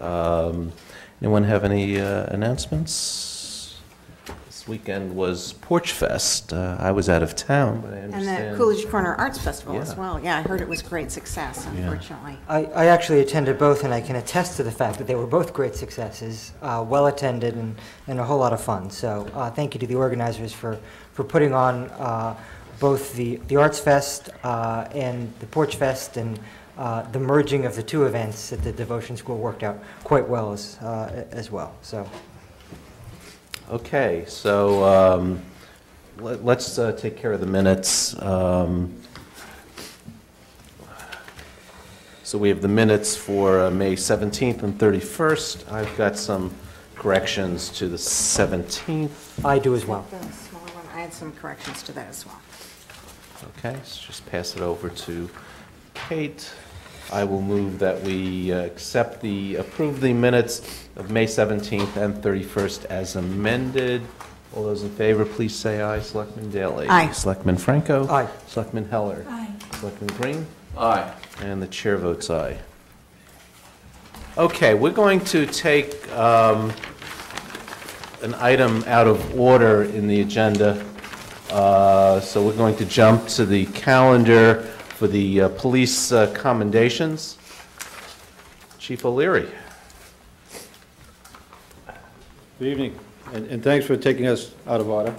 Anyone have any announcements? This weekend was Porch Fest. I was out of town, but I understand. And the Coolidge Corner Arts Festival as Yeah. well. Yeah, I heard it was great success, unfortunately. I actually attended both, and I can attest to the fact that they were both great successes, well attended, and a whole lot of fun. So thank you to the organizers for putting on both the Arts Fest and the Porch Fest, and the merging of the two events at the Devotion School worked out quite well as well. So. Okay, so let's take care of the minutes. So we have the minutes for May 17th and 31st. I've got some corrections to the 17th. I do as well. The smaller one, I had some corrections to that as well. Okay, so just pass it over to Kate. I will move that we approve the minutes of May 17th and 31st as amended. All those in favor, please say aye. Selectman Daley? Aye. Selectman Franco? Aye. Selectman Heller? Aye. Selectman Green? Aye. And the chair votes aye. Okay, we're going to take an item out of order in the agenda. So we're going to jump to the calendar for the police commendations. Chief O'Leary. Good evening, and thanks for taking us out of order.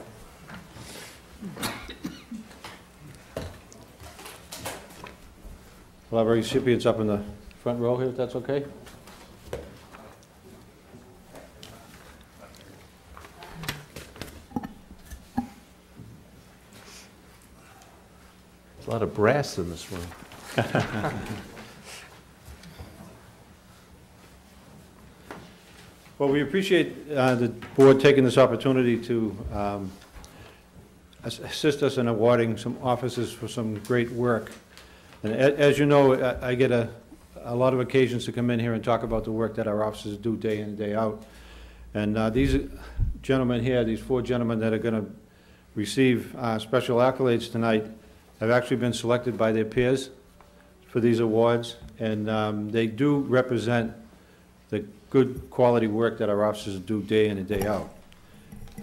We'll have our recipients up in the front row here, if that's okay. There's a lot of brass in this room. Well, we appreciate the board taking this opportunity to assist us in awarding some officers for some great work. And as you know, I get a lot of occasions to come in here and talk about the work that our officers do day in and day out. And these gentlemen here, these four gentlemen that are going to receive special accolades tonight, have actually been selected by their peers for these awards, and they do represent the good quality work that our officers do day in and day out.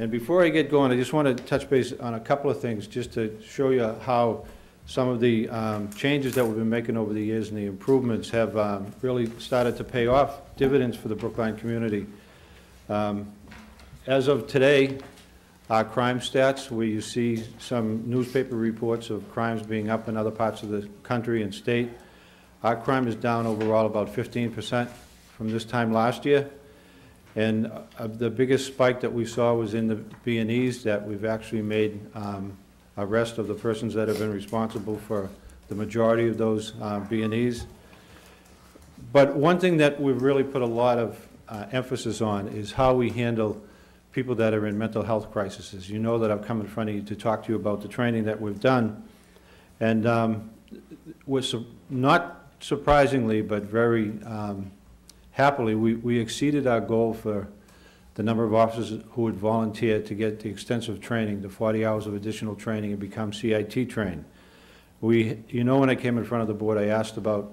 And before I get going, I just want to touch base on a couple of things just to show you how some of the changes that we've been making over the years and the improvements have really started to pay off dividends for the Brookline community. As of today, our crime stats, where you see some newspaper reports of crimes being up in other parts of the country and state, our crime is down overall about 15% from this time last year. And the biggest spike that we saw was in the B&Es, that we've actually made arrest of the persons that have been responsible for the majority of those B&Es. But one thing that we've really put a lot of emphasis on is how we handle people that are in mental health crises. You know that I've come in front of you to talk to you about the training that we've done. And not surprisingly, but very happily, we exceeded our goal for the number of officers who would volunteer to get the extensive training, the 40 hours of additional training, and become CIT trained. You know, when I came in front of the board, I asked about,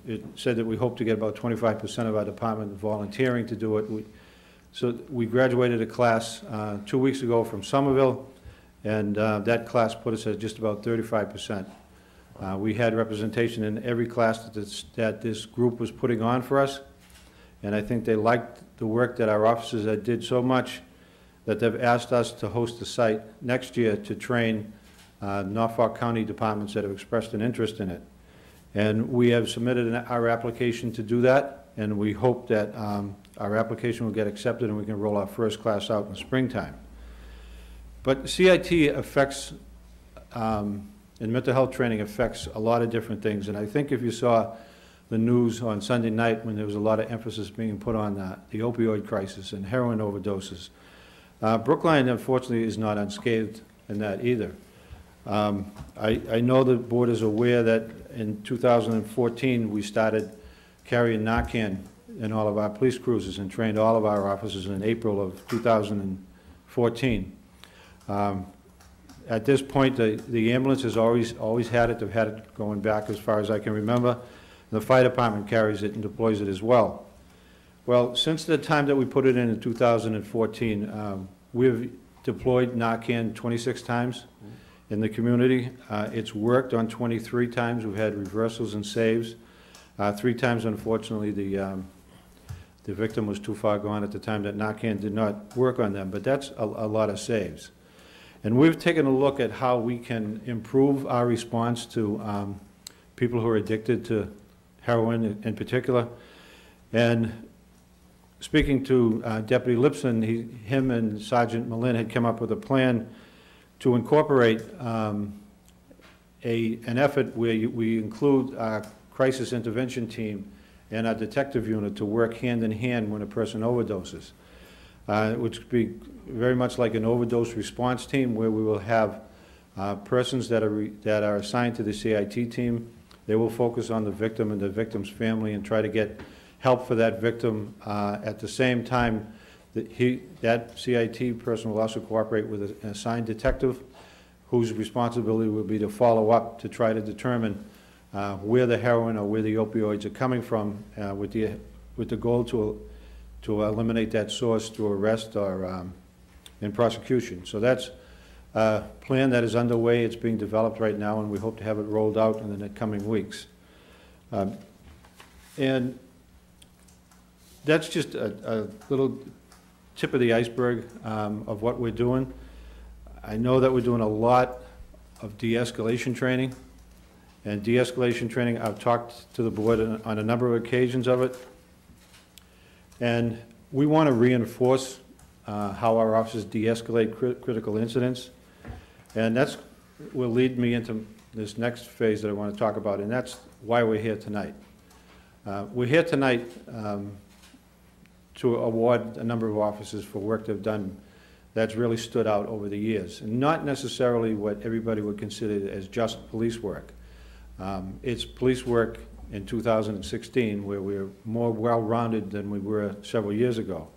it said that we hope to get about 25% of our department volunteering to do it. So we graduated a class 2 weeks ago from Somerville, and that class put us at just about 35%. We had representation in every class that this group was putting on for us, and I think they liked the work that our officers had did so much that they've asked us to host a site next year to train Norfolk County departments that have expressed an interest in it. And we have submitted our application to do that, and we hope that our application will get accepted and we can roll our first class out in the springtime. But CIT affects, and mental health training affects a lot of different things. And I think if you saw the news on Sunday night when there was a lot of emphasis being put on the opioid crisis and heroin overdoses, Brookline, unfortunately, is not unscathed in that either. I know the board is aware that in 2014 we started carrying Narcan in all of our police cruisers and trained all of our officers in April of 2014. At this point, the ambulance has always had it. They've had it going back as far as I can remember. The fire department carries it and deploys it as well. Well, since the time that we put it in 2014, we've deployed Narcan 26 times in the community. It's worked on 23 times. We've had reversals and saves. 3 times, unfortunately, the victim was too far gone at the time that Narcan did not work on them, but that's a lot of saves. And we've taken a look at how we can improve our response to people who are addicted to heroin in particular. And speaking to Deputy Lipson, him and Sergeant Malin had come up with a plan to incorporate an effort where we include our crisis intervention team and our detective unit to work hand in hand when a person overdoses, which would be very much like an overdose response team, where we will have persons that are assigned to the CIT team. They will focus on the victim and the victim's family and try to get help for that victim. At the same time, that CIT person will also cooperate with an assigned detective whose responsibility will be to follow up to try to determine where the heroin or where the opioids are coming from, with the goal to eliminate that source through arrest or in prosecution. So that's a plan that is underway. It's being developed right now, and we hope to have it rolled out in the coming weeks. And that's just a little tip of the iceberg of what we're doing. I know that we're doing a lot of de-escalation training. And de-escalation training, I've talked to the board on a number of occasions of it. And we want to reinforce how our officers de-escalate critical incidents. And that's will lead me into this next phase that I want to talk about, and that's why we're here tonight. We're here tonight to award a number of officers for work they've done that's really stood out over the years, and not necessarily what everybody would consider as just police work. It's police work in 2016 where we're more well-rounded than we were several years ago.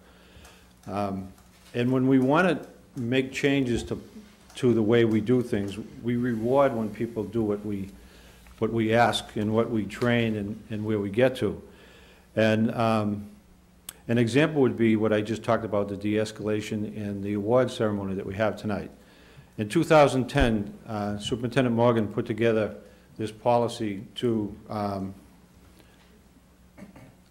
And when we want to make changes to the way we do things, we reward when people do what we ask and what we train and where we get to. And an example would be what I just talked about, the de-escalation and the award ceremony that we have tonight. In 2010, Superintendent Morgan put together this policy to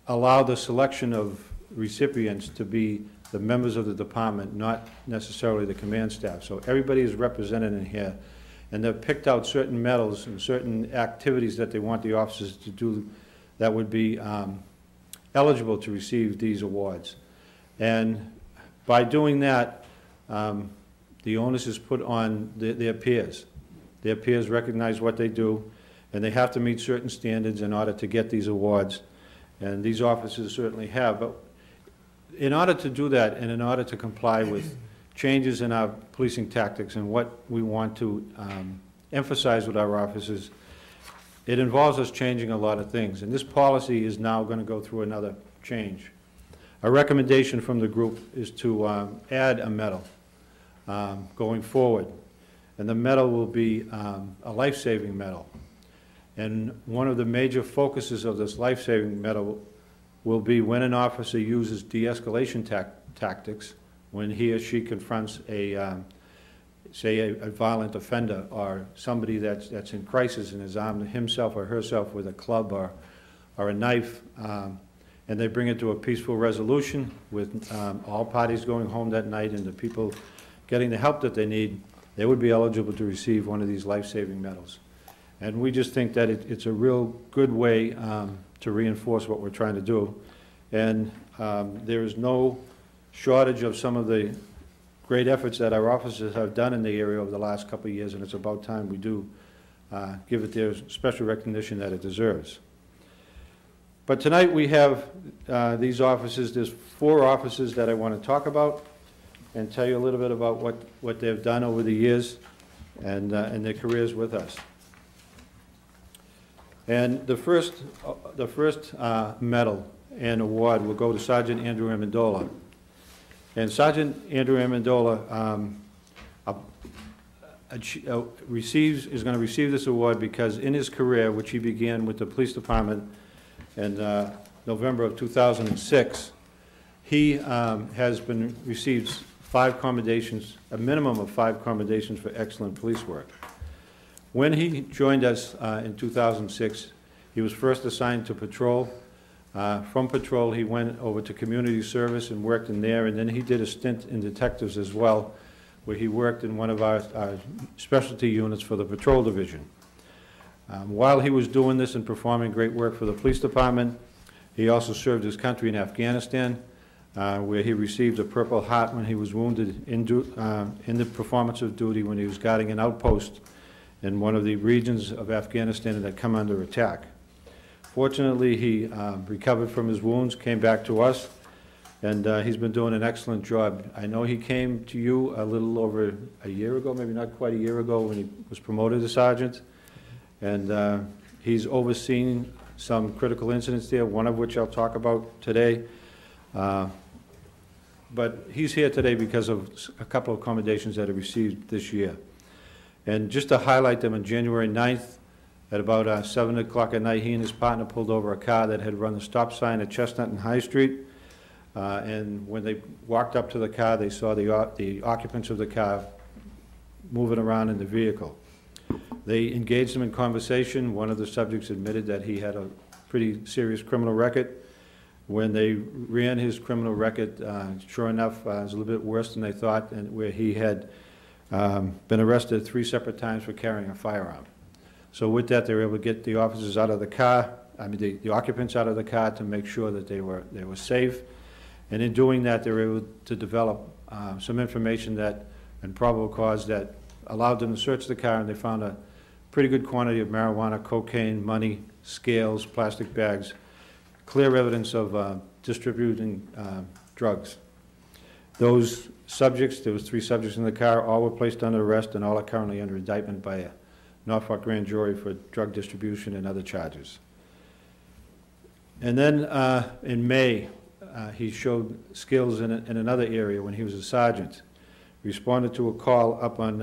allow the selection of recipients to be the members of the department, not necessarily the command staff. So everybody is represented in here, and they've picked out certain medals and certain activities that they want the officers to do that would be eligible to receive these awards. And by doing that, the onus is put on their peers. Their peers recognize what they do, and they have to meet certain standards in order to get these awards. And these officers certainly have. But in order to do that, and in order to comply with changes in our policing tactics and what we want to emphasize with our officers, it involves us changing a lot of things. And this policy is now going to go through another change. A recommendation from the group is to add a medal going forward. And the medal will be a life-saving medal. And one of the major focuses of this life-saving medal will be when an officer uses de-escalation tactics, when he or she confronts say a violent offender or somebody that's in crisis and is armed himself or herself with a club or a knife, and they bring it to a peaceful resolution with all parties going home that night and the people getting the help that they need, they would be eligible to receive one of these life-saving medals. And we just think that it's a real good way to reinforce what we're trying to do. And there is no shortage of some of the great efforts that our officers have done in the area over the last couple of years, and it's about time we do give it their special recognition that it deserves. But tonight we have these officers. There's 4 officers that I want to talk about and tell you a little bit about what they've done over the years and their careers with us. And the first medal and award will go to Sergeant Andrew Amendola. And Sergeant Andrew Amendola is going to receive this award because in his career, which he began with the police department in November of 2006, He has been, received 5 commendations, a minimum of 5 commendations for excellent police work. When he joined us in 2006, he was first assigned to patrol. From patrol, he went over to community service and worked in there, and then he did a stint in detectives as well, where he worked in one of our specialty units for the patrol division. While he was doing this and performing great work for the police department, he also served his country in Afghanistan, where he received a Purple Heart when he was wounded in the performance of duty when he was guarding an outpost in one of the regions of Afghanistan that had come under attack. Fortunately, he recovered from his wounds, came back to us, and he's been doing an excellent job. I know he came to you a little over a year ago, maybe not quite a year ago, when he was promoted to sergeant, and he's overseen some critical incidents there, one of which I'll talk about today. But he's here today because of a couple of commendations that he received this year. And just to highlight them, on January 9th, at about 7 o'clock at night, he and his partner pulled over a car that had run the stop sign at Chestnut and High Street. And when they walked up to the car, they saw the occupants of the car moving around in the vehicle. They engaged him in conversation. One of the subjects admitted that he had a pretty serious criminal record. When they ran his criminal record, sure enough, it was a little bit worse than they thought, and where he had been arrested 3 separate times for carrying a firearm. So with that, they were able to get the officers out of the car, the occupants out of the car to make sure that they were safe. And in doing that, they were able to develop some information and probable cause that allowed them to search the car, and they found a pretty good quantity of marijuana, cocaine, money, scales, plastic bags, clear evidence of distributing drugs. Those subjects, there was 3 subjects in the car, all were placed under arrest, and all are currently under indictment by a Norfolk grand jury for drug distribution and other charges. And then in May, he showed skills in another area when he was a sergeant. Responded to a call up on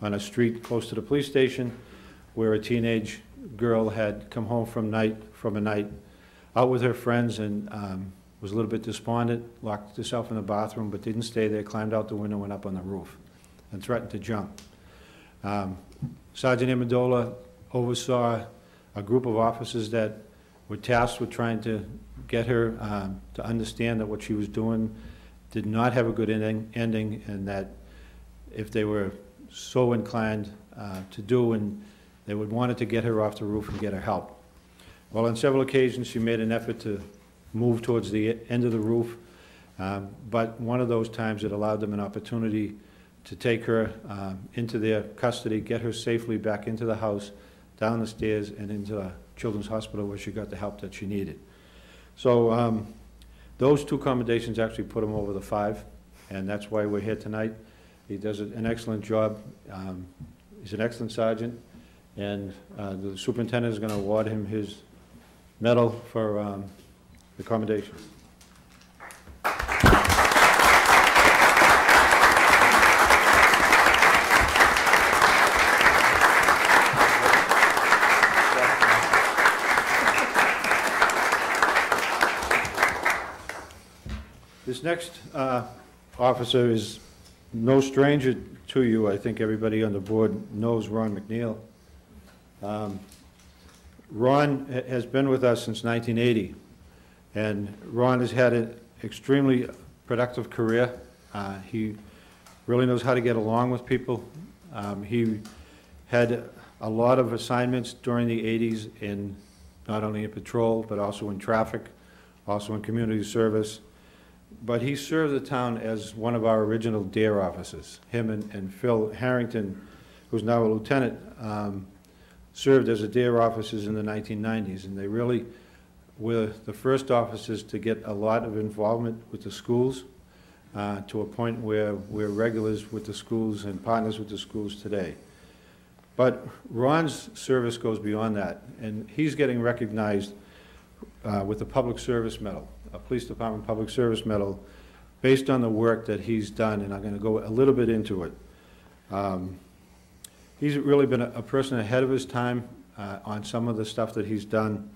a street close to the police station where a teenage girl had come home from a night out with her friends and was a little bit despondent, locked herself in the bathroom, but didn't stay there, climbed out the window, went up on the roof, and threatened to jump. Sergeant Amendola oversaw a group of officers that were tasked with trying to get her to understand that what she was doing did not have a good ending, and that if they were so inclined to do, and they would want to get her off the roof and get her help. Well, on several occasions, she made an effort to move towards the end of the roof, but one of those times it allowed them an opportunity to take her into their custody, get her safely back into the house, down the stairs, and into a children's hospital where she got the help that she needed. So those 2 commendations actually put him over the 5, and that's why we're here tonight. He does an excellent job. He's an excellent sergeant, and the superintendent is going to award him his medal for the commendation. This next officer is no stranger to you. I think everybody on the board knows Ron McNeil. Ron has been with us since 1980, and Ron has had an extremely productive career. He really knows how to get along with people. He had a lot of assignments during the 80s in not only in patrol, but also in traffic, also in community service. But he served the town as one of our original DARE officers. Him and Phil Harrington, who's now a lieutenant, served as a DARE officers in the 1990s, and they really were the first officers to get a lot of involvement with the schools to a point where we're regulars with the schools and partners with the schools today. But Ron's service goes beyond that, and he's getting recognized with the Public Service Medal, a Police Department Public Service Medal, based on the work that he's done, and I'm going to go a little bit into it. He's really been a person ahead of his time on some of the stuff that he's done.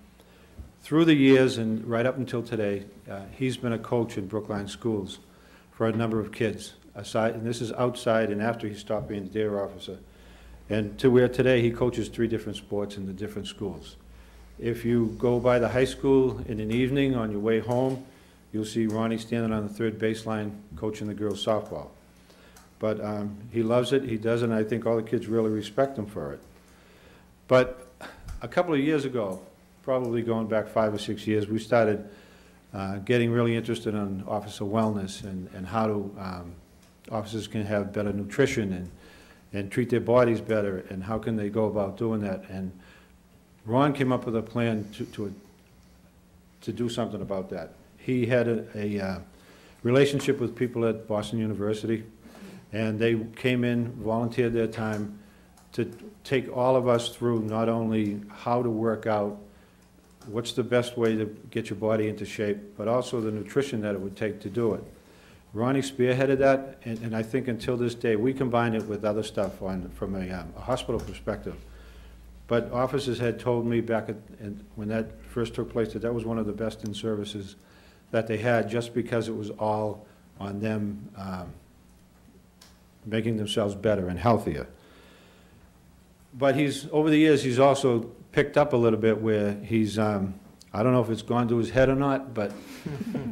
through the years and right up until today, he's been a coach in Brookline schools for a number of kids, aside, and this is outside and after he stopped being the dare officer. And to where today he coaches 3 different sports in the different schools. If you go by the high school in an evening on your way home, you'll see Ronnie standing on the 3rd baseline coaching the girls softball. But he loves it, he does it, and I think all the kids really respect him for it. But a couple of years ago, probably going back 5 or 6 years, we started getting really interested in officer wellness and how to, officers can have better nutrition and treat their bodies better, and how can they go about doing that. And Ron came up with a plan to do something about that. He had a relationship with people at Boston University, and they came in, volunteered their time to take all of us through not only how to work out, what's the best way to get your body into shape, but also the nutrition that it would take to do it. Ronnie spearheaded that, and I think until this day, we combine it with other stuff from a hospital perspective. But officers had told me back when that first took place that was one of the best in services that they had, just because it was all on them making themselves better and healthier. But over the years, he's also picked up a little bit where he's, I don't know if it's gone to his head or not, but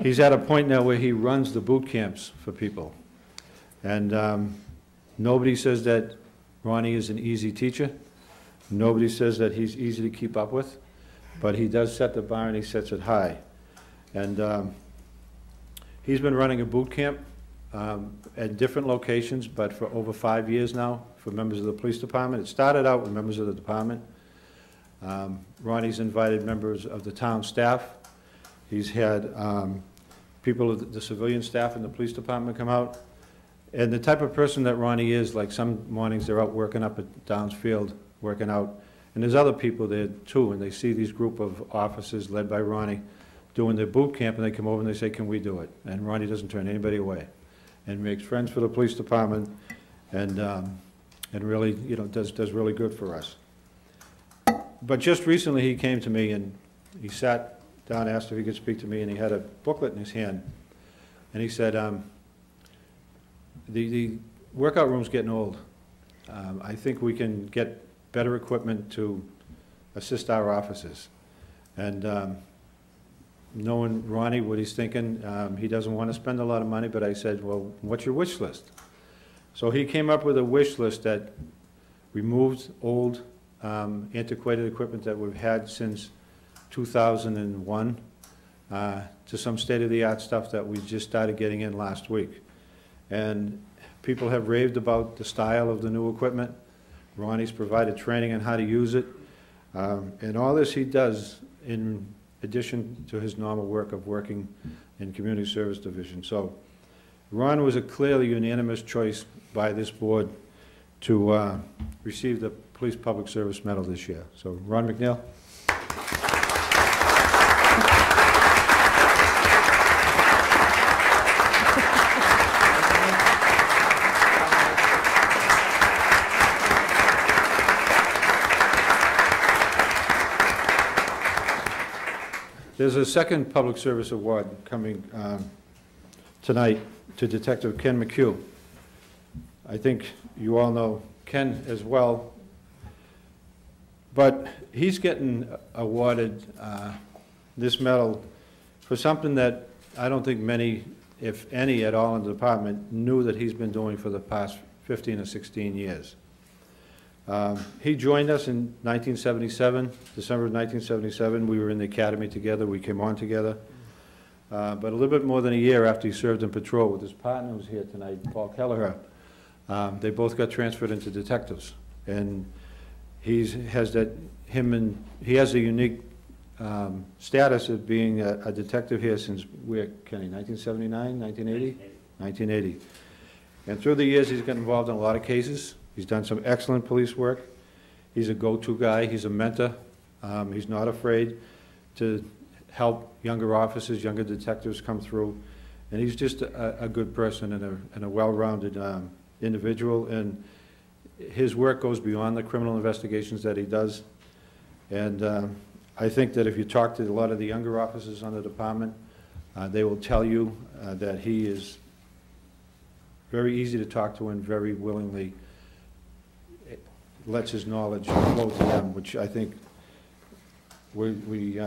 he's at a point now where he runs the boot camps for people. And nobody says that Ronnie is an easy teacher. Nobody says that he's easy to keep up with, but he does set the bar and he sets it high. And he's been running a boot camp at different locations, but for over 5 years now for members of the police department. It started out with members of the department. Ronnie's invited members of the town staff. He's had people of the civilian staff in the police department come out. And the type of person that Ronnie is, like some mornings they're out working up at Downs Field, working out. And there's other people there too, and they see these group of officers led by Ronnie doing their boot camp, and they come over and they say, can we do it? And Ronnie doesn't turn anybody away, and makes friends for the police department, and really, you know, does really good for us. But just recently he came to me and he sat down, asked if he could speak to me, and he had a booklet in his hand. And he said, the workout room's getting old. I think we can get better equipment to assist our officers. And knowing Ronnie, what he's thinking, he doesn't want to spend a lot of money, but I said, well, what's your wish list? So he came up with a wish list that removed old, antiquated equipment that we've had since 2001 to some state-of-the-art stuff that we just started getting in last week. And people have raved about the style of the new equipment. Ronnie's provided training on how to use it. And all this he does in addition to his normal work of working in Community Service Division. So Ron was a clearly unanimous choice by this board to receive the Police Public Service Medal this year. So Ron McNeil. There's a second Public Service Award coming tonight to Detective Ken McHugh. I think you all know Ken as well, but he's getting awarded this medal for something that I don't think many, if any at all in the department, knew that he's been doing for the past 15 or 16 years. He joined us in 1977, December of 1977. We were in the academy together. We came on together. But a little bit more than a year after he served in patrol with his partner who's here tonight, Paul Kelleher, they both got transferred into detectives. And he has the unique status of being a detective here since, where, Kenny, 1979, 1980? 1980. And through the years, he's gotten involved in a lot of cases. He's done some excellent police work. He's a go-to guy. He's a mentor. He's not afraid to help younger officers, younger detectives come through. And he's just a good person and a well-rounded individual. And his work goes beyond the criminal investigations that he does. And I think that if you talk to a lot of the younger officers on the department, they will tell you that he is very easy to talk to and very willingly lets his knowledge flow to them, which I think we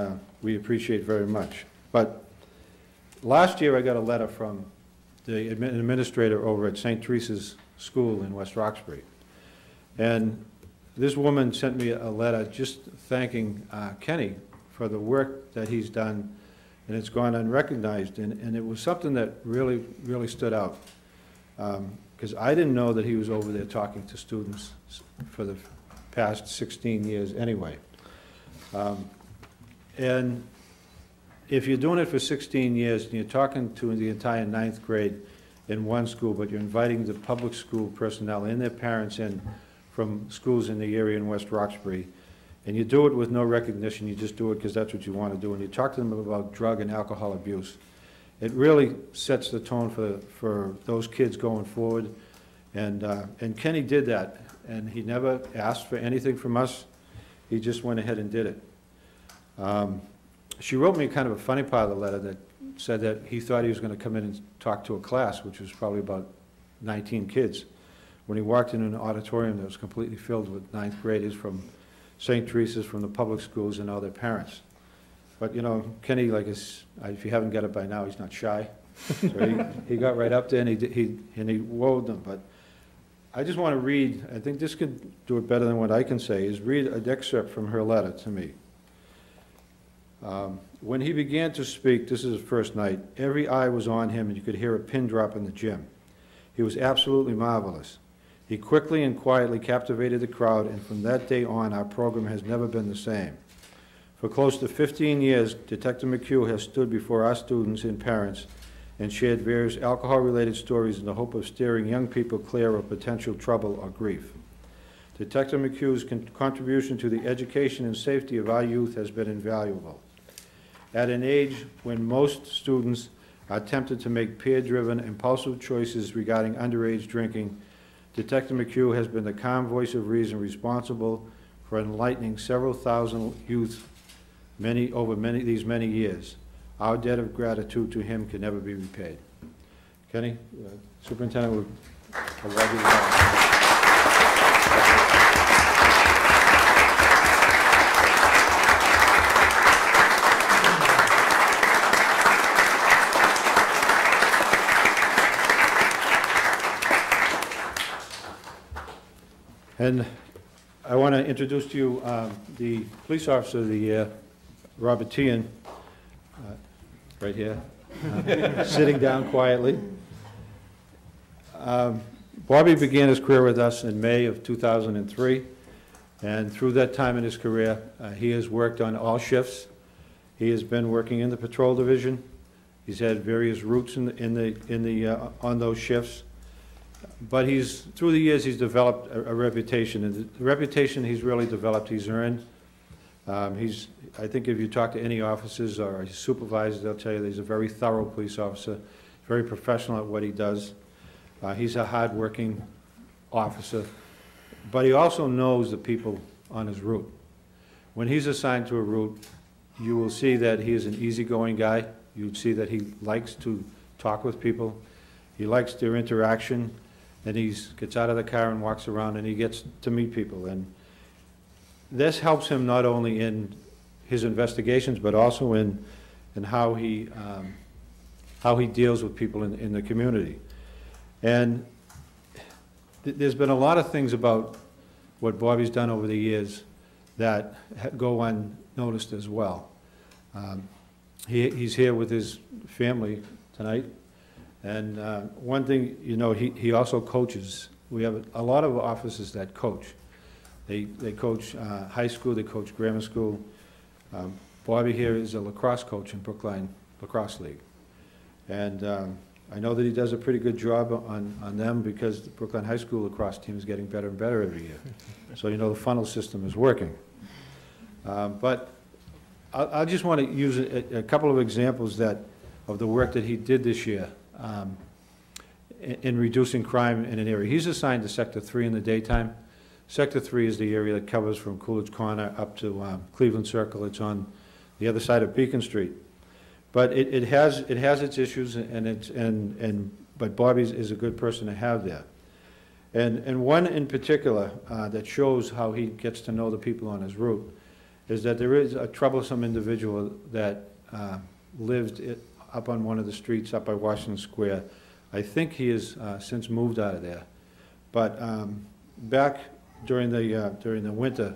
appreciate very much. But last year I got a letter from the administrator over at St. Teresa's School in West Roxbury. And this woman sent me a letter just thanking Kenny for the work that he's done, and it's gone unrecognized. And it was something that really, really stood out. Because I didn't know that he was over there talking to students for the past 16 years anyway. And if you're doing it for 16 years and you're talking to the entire 9th grade in one school, but you're inviting the public school personnel and their parents in from schools in the area in West Roxbury, and you do it with no recognition, you just do it because that's what you want to do, and you talk to them about drug and alcohol abuse, it really sets the tone for those kids going forward. And Kenny did that, and he never asked for anything from us. He just went ahead and did it. She wrote me kind of a funny part of the letter that said that he thought he was going to come in and talk to a class, which was probably about 19 kids, when he walked into an auditorium that was completely filled with 9th graders from St. Teresa's, from the public schools, and all their parents. But, you know, Kenny, like, if you haven't got it by now, he's not shy. So he got right up there and he wowed them. But I just want to read, I think this could do it better than what I can say, is read an excerpt from her letter to me. When he began to speak, this is his first night, every eye was on him and you could hear a pin drop in the gym. He was absolutely marvelous. He quickly and quietly captivated the crowd, and from that day on, our program has never been the same. For close to 15 years, Detective McHugh has stood before our students and parents and shared various alcohol-related stories in the hope of steering young people clear of potential trouble or grief. Detective McHugh's contribution to the education and safety of our youth has been invaluable. At an age when most students are tempted to make peer-driven, impulsive choices regarding underage drinking, Detective McHugh has been the calm voice of reason responsible for enlightening several thousand youth over these many years. Our debt of gratitude to him can never be repaid. Kenny, Superintendent would award you the honor. And I want to introduce to you the Police Officer of the Year, Robert Tian, right here, sitting down quietly. Bobby began his career with us in May of 2003, and through that time in his career, he has worked on all shifts. He has been working in the patrol division. He's had various routes on those shifts. But through the years, he's developed a reputation, and the reputation he's really developed, he's earned. I think if you talk to any officers or his supervisors, they'll tell you that he's a very thorough police officer, very professional at what he does. He's a hard-working officer, but he also knows the people on his route. When he's assigned to a route, you will see that he is an easygoing guy. You'd see that he likes to talk with people. He likes their interaction. And he gets out of the car and walks around and he gets to meet people. And this helps him not only in his investigations, but also in how he deals with people in the community. And there's been a lot of things about what Bobby's done over the years that go unnoticed as well. He's here with his family tonight. And one thing, you know, he also coaches. We have a lot of officers that coach. They coach high school, they coach grammar school. Bobby here is a lacrosse coach in Brookline Lacrosse League. And I know that he does a pretty good job on them because the Brookline High School lacrosse team is getting better and better every year. So you know the funnel system is working. But I just want to use a couple of examples of the work that he did this year. In reducing crime in an area. He's assigned to Sector 3 in the daytime, Sector 3 is the area that covers from Coolidge Corner up to Cleveland Circle. It's on the other side of Beacon Street. But it has its issues, but Bobby's is a good person to have there. And one in particular that shows how he gets to know the people on his route is that there is a troublesome individual that lived up on one of the streets up by Washington Square. I think he has since moved out of there. But back during the winter,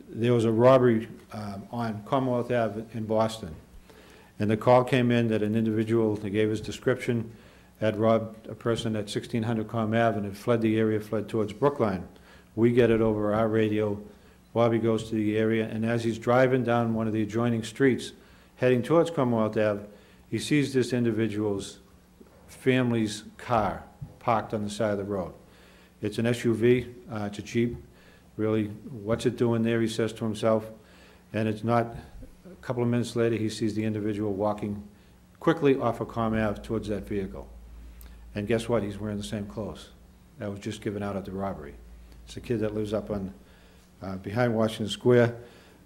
there was a robbery on Commonwealth Ave in Boston. And the call came in that an individual, they gave his description, had robbed a person at 1600 Com Ave and had fled the area, fled towards Brookline. We get it over our radio. Bobby goes to the area, and as he's driving down one of the adjoining streets, heading towards Commonwealth Ave, he sees this individual's family's car parked on the side of the road. It's an SUV, it's a Jeep. Really, what's it doing there, he says to himself. And it's not, a couple of minutes later, he sees the individual walking quickly off of Com Ave towards that vehicle. And guess what? He's wearing the same clothes that was just given out at the robbery. It's a kid that lives up on behind Washington Square.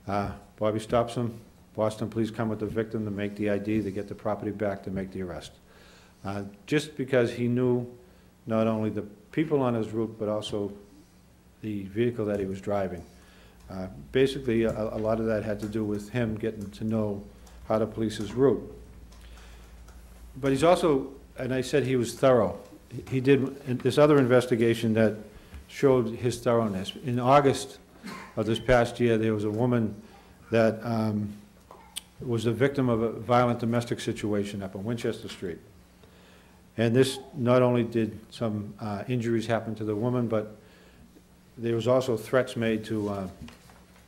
Bobby stops him. Boston police come with the victim to make the ID, to get the property back, to make the arrest. Just because he knew not only the people on his route, but also the vehicle that he was driving. Basically, a lot of that had to do with him getting to know how to police his route. But he's also, and I said he was thorough. He did this other investigation that showed his thoroughness. In August of this past year, there was a woman that was the victim of a violent domestic situation up on Winchester Street. And this, not only did some injuries happen to the woman, but there was also threats made to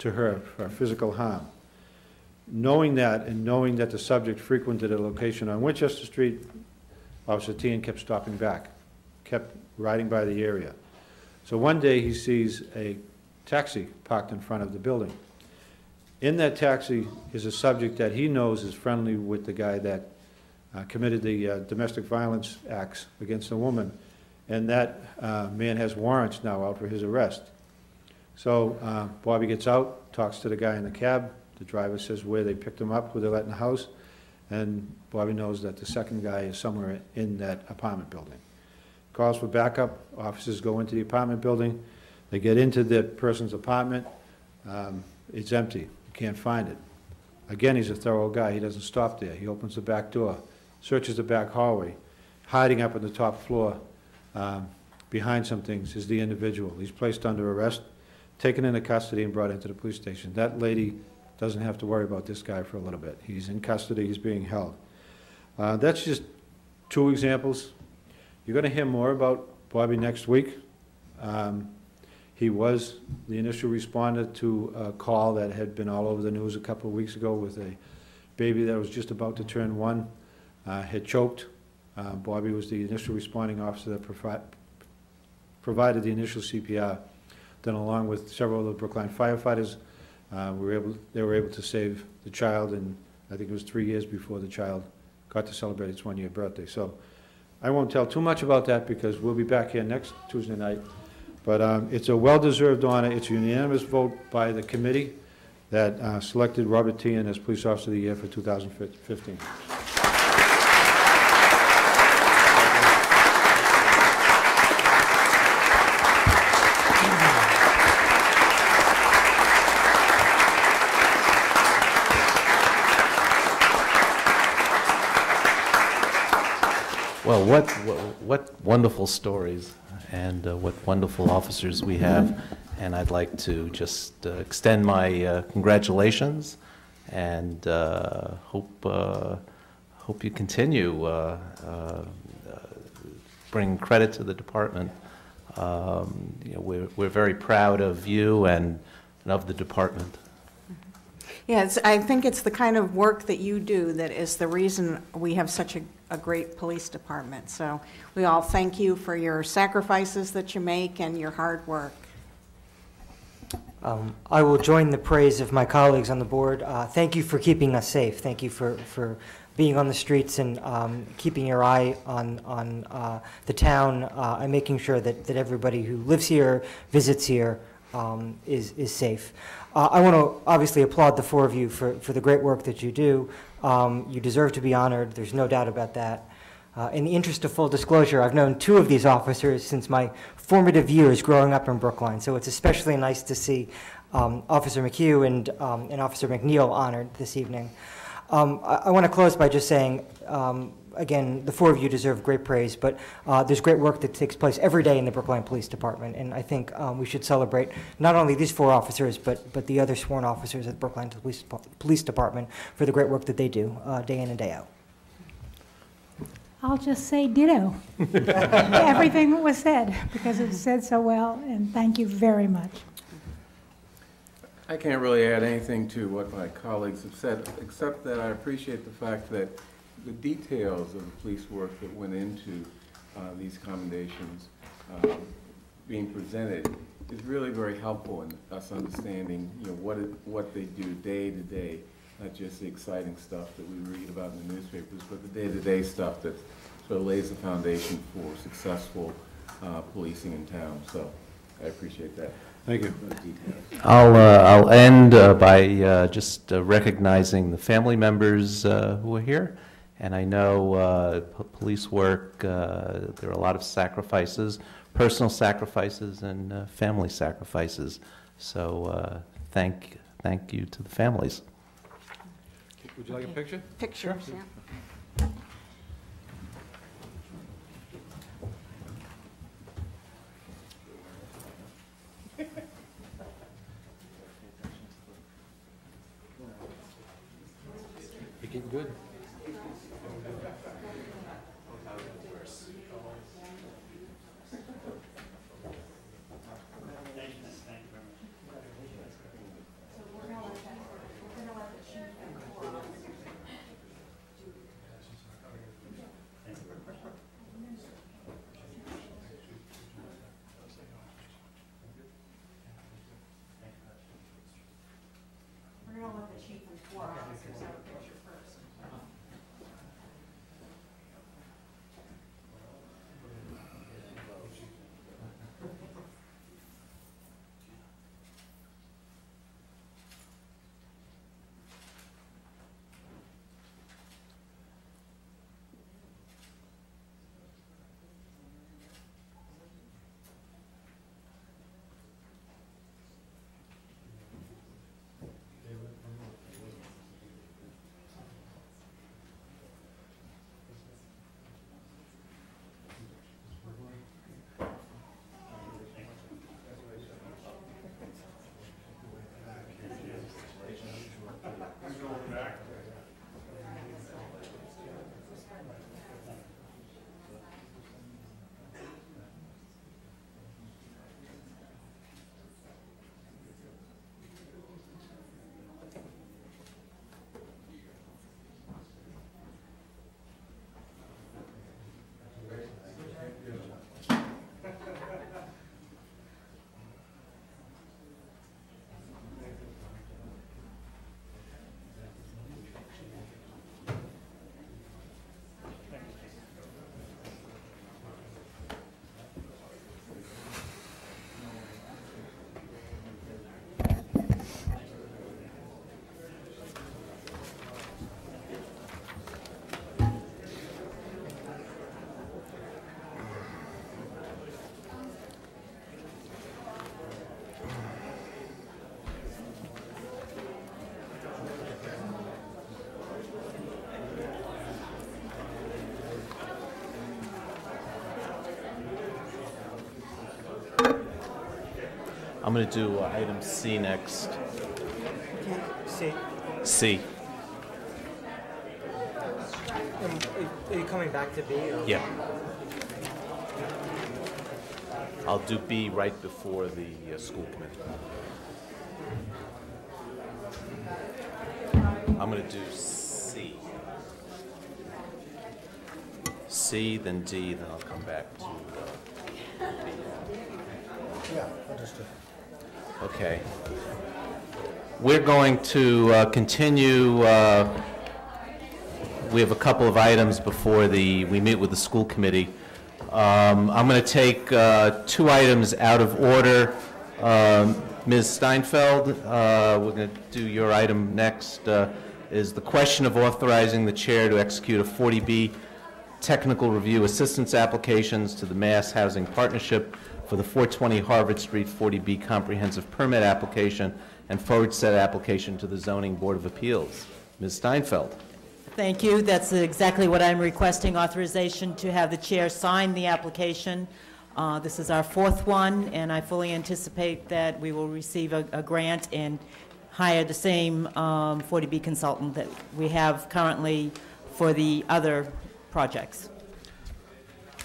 her for physical harm. Knowing that, and knowing that the subject frequented a location on Winchester Street, Officer Tian kept stopping back, kept riding by the area. So one day he sees a taxi parked in front of the building. In that taxi is a subject that he knows is friendly with the guy that committed the domestic violence acts against a woman, and that man has warrants now out for his arrest. So Bobby gets out, talks to the guy in the cab. The driver says where they picked him up, where they let in the house, and Bobby knows that the second guy is somewhere in that apartment building. Calls for backup. Officers go into the apartment building. They get into the person's apartment. It's empty. You can't find it. Again, he's a thorough guy. He doesn't stop there. He opens the back door, searches the back hallway. Hiding up on the top floor behind some things is the individual. He's placed under arrest, taken into custody, and brought into the police station. That lady doesn't have to worry about this guy for a little bit. He's in custody. He's being held. That's just two examples. You're going to hear more about Bobby next week. He was the initial responder to a call that had been all over the news a couple of weeks ago with a baby that was just about to turn 1, had choked. Bobby was the initial responding officer that provided the initial CPR. Then along with several of the Brookline firefighters, they were able to save the child, and I think it was 3 years before the child got to celebrate its 1-year birthday. So I won't tell too much about that because we'll be back here next Tuesday night. But it's a well-deserved honor. It's a unanimous vote by the committee that selected Robert Tian as Police Officer of the Year for 2015. Well, what wonderful stories, and what wonderful officers we have. And I'd like to just extend my congratulations, and hope you continue bring credit to the department. We're very proud of you and of the department. Yeah, I think it's the kind of work that you do that is the reason we have such a great police department. So we all thank you for your sacrifices that you make and your hard work. I will join the praise of my colleagues on the board. Thank you for keeping us safe. Thank you for being on the streets and keeping your eye on the town and making sure that everybody who lives here, visits here, is safe. I want to obviously applaud the four of you for the great work that you do. You deserve to be honored. There's no doubt about that. In the interest of full disclosure, I've known two of these officers since my formative years growing up in Brookline, so it's especially nice to see Officer McHugh and Officer McNeil honored this evening. I want to close by just saying, again, the four of you deserve great praise, but there's great work that takes place every day in the Brookline Police Department, and I think we should celebrate not only these four officers, but the other sworn officers at the Brookline Police Department for the great work that they do day in and day out. I'll just say ditto. Everything that was said, because it was said so well, and thank you very much. I can't really add anything to what my colleagues have said, except that I appreciate the fact that the details of the police work that went into these commendations being presented is really very helpful in us understanding, you know, what they do day to day, not just the exciting stuff that we read about in the newspapers, but the day-to-day stuff that sort of lays the foundation for successful policing in town. So I appreciate that. Thank you. I'll end by just recognizing the family members who are here. And I know police work, there are a lot of sacrifices, personal sacrifices and family sacrifices. So thank you to the families. Would you like a picture? Pictures, yeah. You're getting good. We're going to let the chief and four officers have a picture first. I'm going to do item C next. Okay. See, C. are you coming back to B? Or? Yeah. I'll do B right before the school committee. I'm going to do C. C, then D, then I'll come back to B. Yeah, understood. Okay. We're going to continue we have a couple of items before we meet with the school committee. I'm going to take two items out of order. Ms. Steinfeld, we're going to do your item next, is the question of authorizing the chair to execute a 40B technical review assistance applications to the Mass Housing Partnership for the 420 Harvard Street 40B comprehensive permit application and forward said application to the Zoning Board of Appeals. Ms. Steinfeld. Thank you. That's exactly what I'm requesting, authorization to have the chair sign the application. This is our fourth one, and I fully anticipate that we will receive a grant and hire the same 40B consultant that we have currently for the other projects.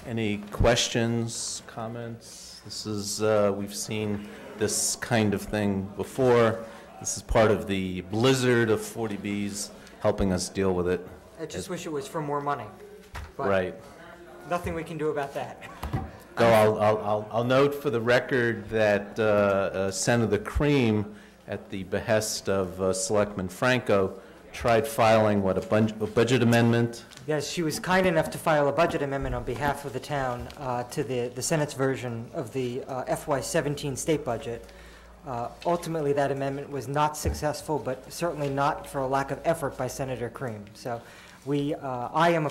Any questions, comments? This is, we've seen this kind of thing before. This is part of the blizzard of 40Bs helping us deal with it. I just wish it was for more money. But Right. nothing we can do about that. Though I'll note for the record that Senator Cream, at the behest of Selectman Franco, tried filing, what, a budget amendment? Yes, she was kind enough to file a budget amendment on behalf of the town to the Senate's version of the FY17 state budget. Ultimately, that amendment was not successful, but certainly not for a lack of effort by Senator Cream. So I am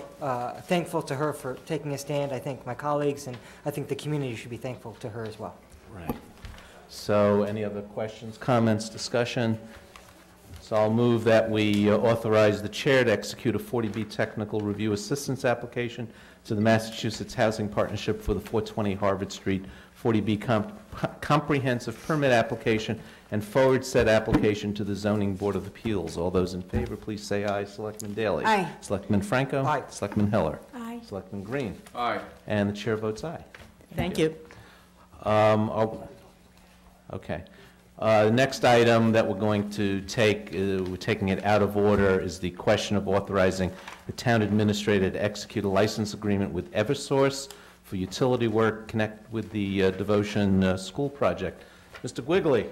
thankful to her for taking a stand. I think my colleagues and I think the community should be thankful to her as well. Right. So any other questions, comments, discussion? So I'll move that we authorize the chair to execute a 40B technical review assistance application to the Massachusetts Housing Partnership for the 420 Harvard Street 40B comprehensive permit application and forward said application to the Zoning Board of Appeals. All those in favor, please say aye. Selectman Daley? Aye. Selectman Franco? Aye. Selectman Heller? Aye. Selectman Green? Aye. And the chair votes aye. Thank you. Okay. The next item that we're going to take, we're taking it out of order, is the question of authorizing the town administrator to execute a license agreement with Eversource for utility work connected with the Devotion School project. Mr. Quigley.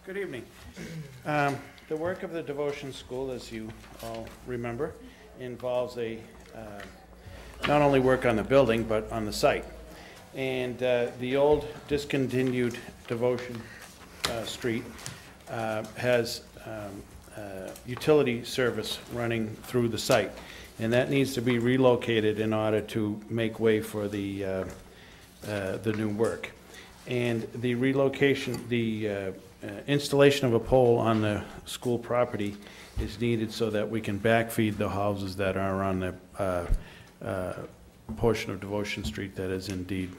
Good evening. The work of the Devotion School, as you all remember, involves not only work on the building, but on the site. And the old discontinued Devotion Street has utility service running through the site. And that needs to be relocated in order to make way for the new work. And the relocation, the installation of a pole on the school property is needed so that we can backfeed the houses that are on the portion of Devotion Street that is indeed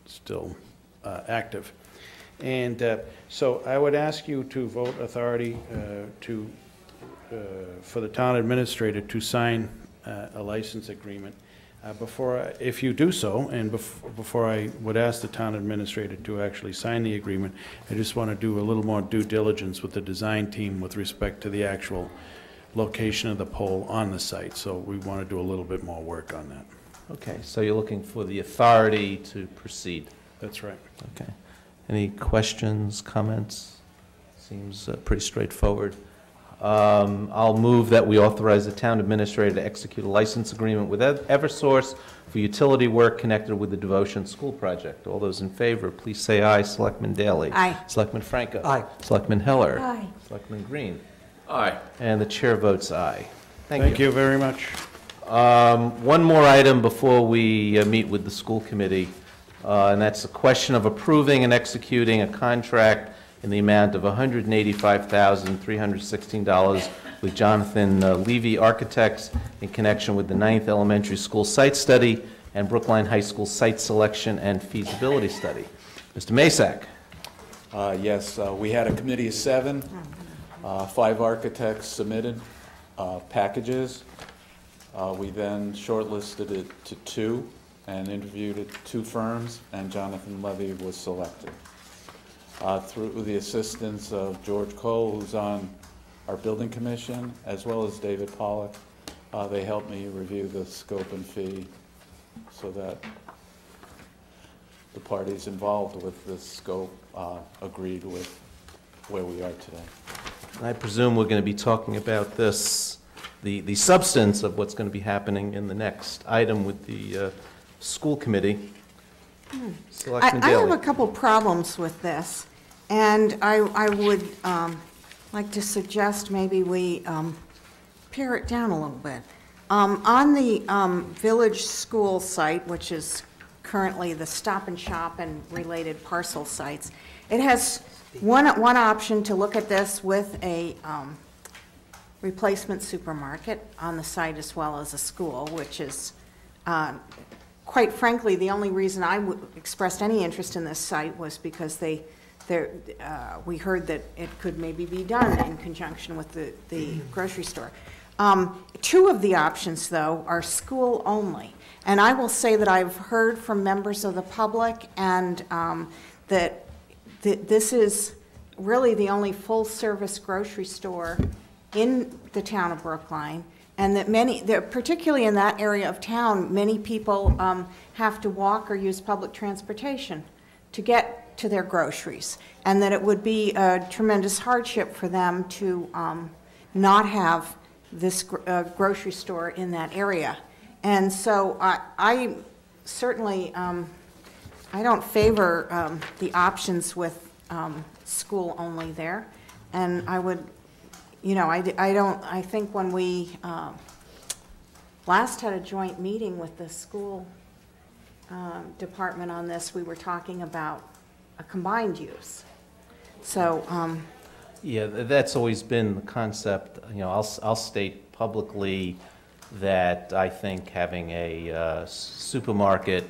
still active. And so I would ask you to vote authority for the town administrator to sign a license agreement. If you do so, and before I would ask the town administrator to actually sign the agreement, I just want to do a little more due diligence with the design team with respect to the actual location of the pole on the site. So we want to do a little bit more work on that. Okay, so you're looking for the authority to proceed. That's right. Okay. Any questions, comments? Seems pretty straightforward. I'll move that we authorize the town administrator to execute a license agreement with Eversource for utility work connected with the Devotion School project. All those in favor, please say aye. Selectman Daley? Aye. Selectman Franco? Aye. Selectman Heller? Aye. Selectman Green? Aye. And the chair votes aye. Thank you very much. One more item before we meet with the school committee, and that's the question of approving and executing a contract in the amount of $185,316 with Jonathan Levy Architects in connection with the 9th Elementary School Site Study and Brookline High School Site Selection and Feasibility Study. Mr. Masak. Yes, we had a committee of 7, 5 architects submitted packages. We then shortlisted it to 2 and interviewed at 2 firms, and Jonathan Levy was selected. Through the assistance of George Cole, who's on our building commission, as well as David Pollock, they helped me review the scope and fee so that the parties involved with this scope agreed with where we are today. I presume we're going to be talking about this the substance of what's going to be happening in the next item with the school committee. Selectman I have Daley. a couple problems with this, and I would like to suggest maybe we pare it down a little bit. On the village school site, which is currently the Stop and Shop and related parcel sites, it has one option to look at this with a replacement supermarket on the site as well as a school, which is, quite frankly, the only reason I expressed any interest in this site was because we heard that it could maybe be done in conjunction with the grocery store. Two of the options, though, are school only. And I will say that I've heard from members of the public and that this is really the only full-service grocery store in the town of Brookline, and that particularly in that area of town, many people have to walk or use public transportation to get to their groceries, and that it would be a tremendous hardship for them to not have this grocery store in that area. And so I certainly, I don't favor the options with school only there. And I would, I think when we last had a joint meeting with the school department on this, we were talking about a combined use. So, Yeah, that's always been the concept. I'll state publicly that I think having a supermarket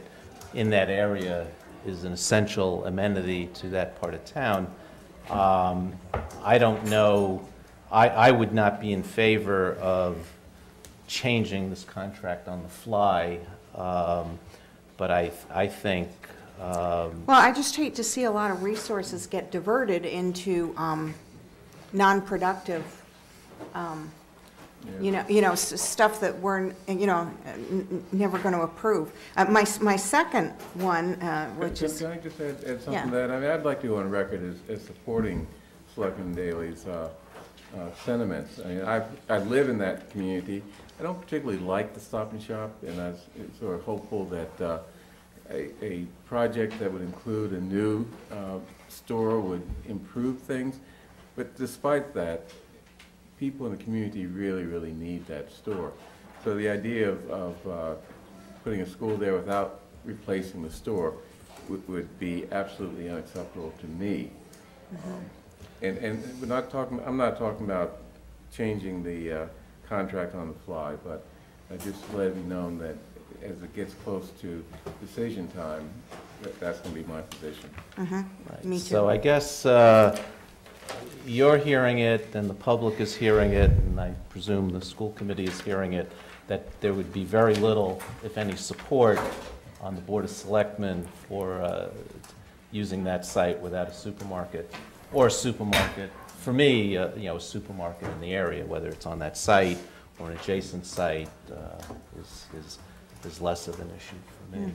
in that area is an essential amenity to that part of town. I don't know, I would not be in favor of changing this contract on the fly, but I think well, I just hate to see a lot of resources get diverted into non-productive, stuff that we're, never going to approve. My second one, which is... Can I just add something Yeah. to that? I mean, I'd like to go on record as supporting Selectman Daley's sentiments. I mean, I live in that community. I don't particularly like the Stop and Shop, and I was sort of hopeful that a project that would include a new store would improve things. But despite that, people in the community really, really need that store. So the idea of putting a school there without replacing the store would be absolutely unacceptable to me. Mm-hmm. And I'm not talking about changing the contract on the fly, but I just let it be known that as it gets close to decision time, that's going to be my position. Mm-hmm. Right. Me too. So I guess you're hearing it, and the public is hearing it, and I presume the school committee is hearing it, that there would be very little, if any, support on the Board of Selectmen for using that site without a supermarket, or a supermarket. For me, a supermarket in the area, whether it's on that site or an adjacent site, is less of an issue for me.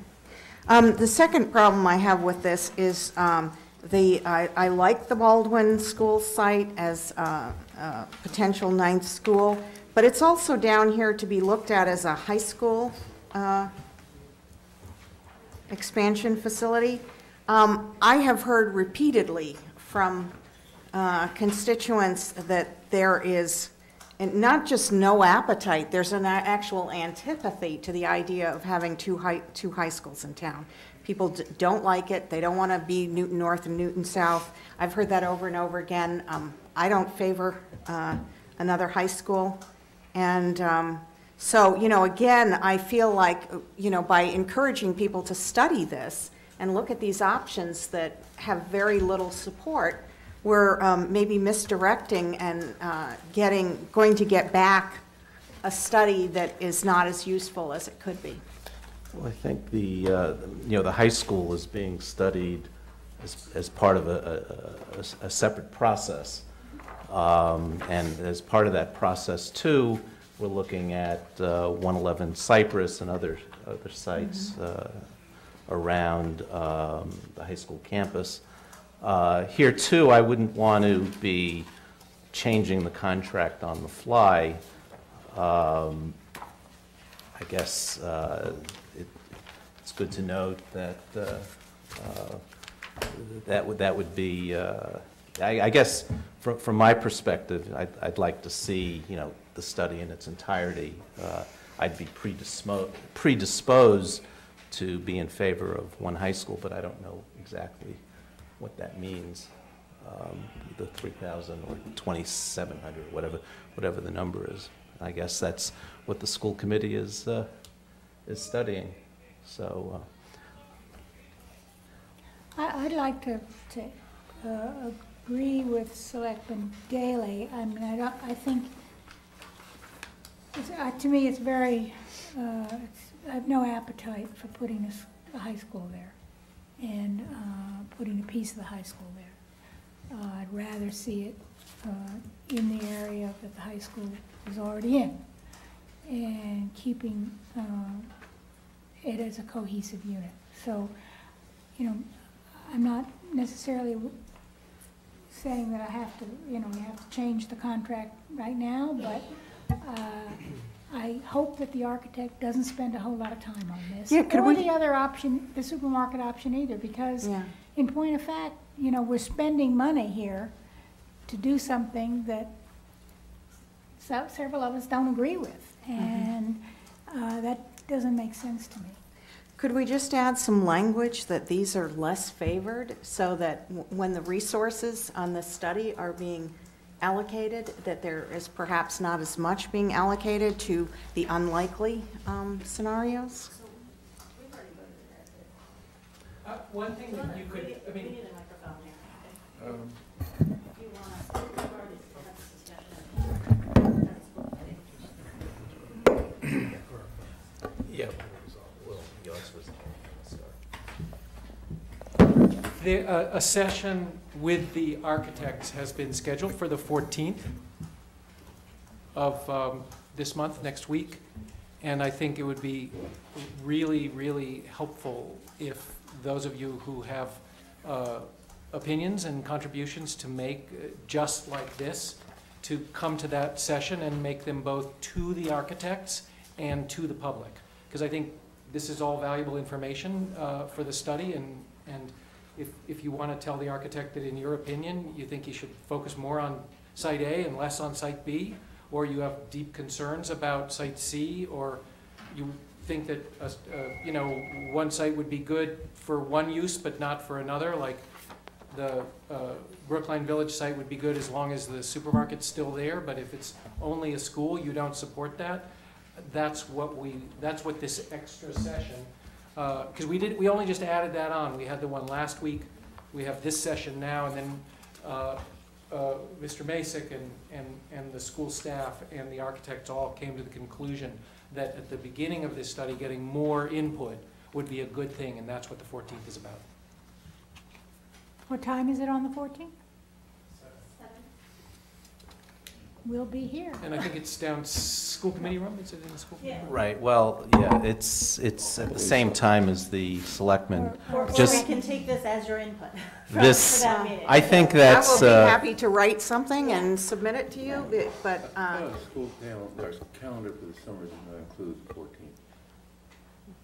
The second problem I have with this is I like the Baldwin School site as a potential ninth school, but it's also down here to be looked at as a high school expansion facility. I have heard repeatedly from constituents that there is not just no appetite, there's an actual antipathy to the idea of having two high schools in town. People don't like it. They don't want to be Newton North and Newton South. I've heard that over and over again. I don't favor another high school. And so, again, I feel like, by encouraging people to study this and look at these options that have very little support, we're maybe misdirecting and going to get back a study that is not as useful as it could be. Well, I think the high school is being studied as part of a separate process. And as part of that process, too, we're looking at 111 Cypress and other sites around the high school campus. Here, too, I wouldn't want to be changing the contract on the fly. I guess it's good to note that that would be, I guess, from my perspective, I'd like to see, you know, the study in its entirety. I'd be predisposed to be in favor of one high school, but I don't know exactly what that means. The 3,000 or 2,700, whatever the number is. I guess that's what the school committee is studying. So I'd like to agree with Selectman Daley. I mean, I think, to me, it's very, I have no appetite for putting a high school there and putting a piece of the high school there. I'd rather see it in the area that the high school is already in, and keeping it as a cohesive unit. So, you know, I'm not necessarily saying that I have to, you know, we have to change the contract right now, but I hope that the architect doesn't spend a whole lot of time on this. Yeah, could or we- the other option, the supermarket option either, because Yeah. in point of fact, you know, we're spending money here to do something that several of us don't agree with, and that doesn't make sense to me. Could we just add some language that these are less favored, so that when the resources on this study are being allocated, that there is perhaps not as much being allocated to the unlikely scenarios? One thing that you could, I mean, a session with the architects has been scheduled for the 14th of this month, next week. And I think it would be really, really helpful if those of you who have opinions and contributions to make just like this, to come to that session and make them both to the architects and to the public. Because I think this is all valuable information for the study, and if you want to tell the architect that in your opinion you think he should focus more on Site A and less on Site B, or you have deep concerns about Site C, or you think that you know, one site would be good for one use but not for another, like the Brookline Village site would be good as long as the supermarket's still there, but if it's only a school, you don't support that. That's what this extra session, because we only just added that on. We had the one last week, we have this session now, and then Mr. Masick and the school staff and the architects all came to the conclusion that at the beginning of this study, getting more input would be a good thing, and that's what the 14th is about. What time is it on the 14th? 7. We'll be here. And I think it's down school committee room, is it in the school committee room? right, well, yeah, it's at the same time as the selectmen. Or we Just can take this as your input for this, that meeting. I think I that's. will be happy to write something and submit it to you, but School calendar for the summer does not include the 14th.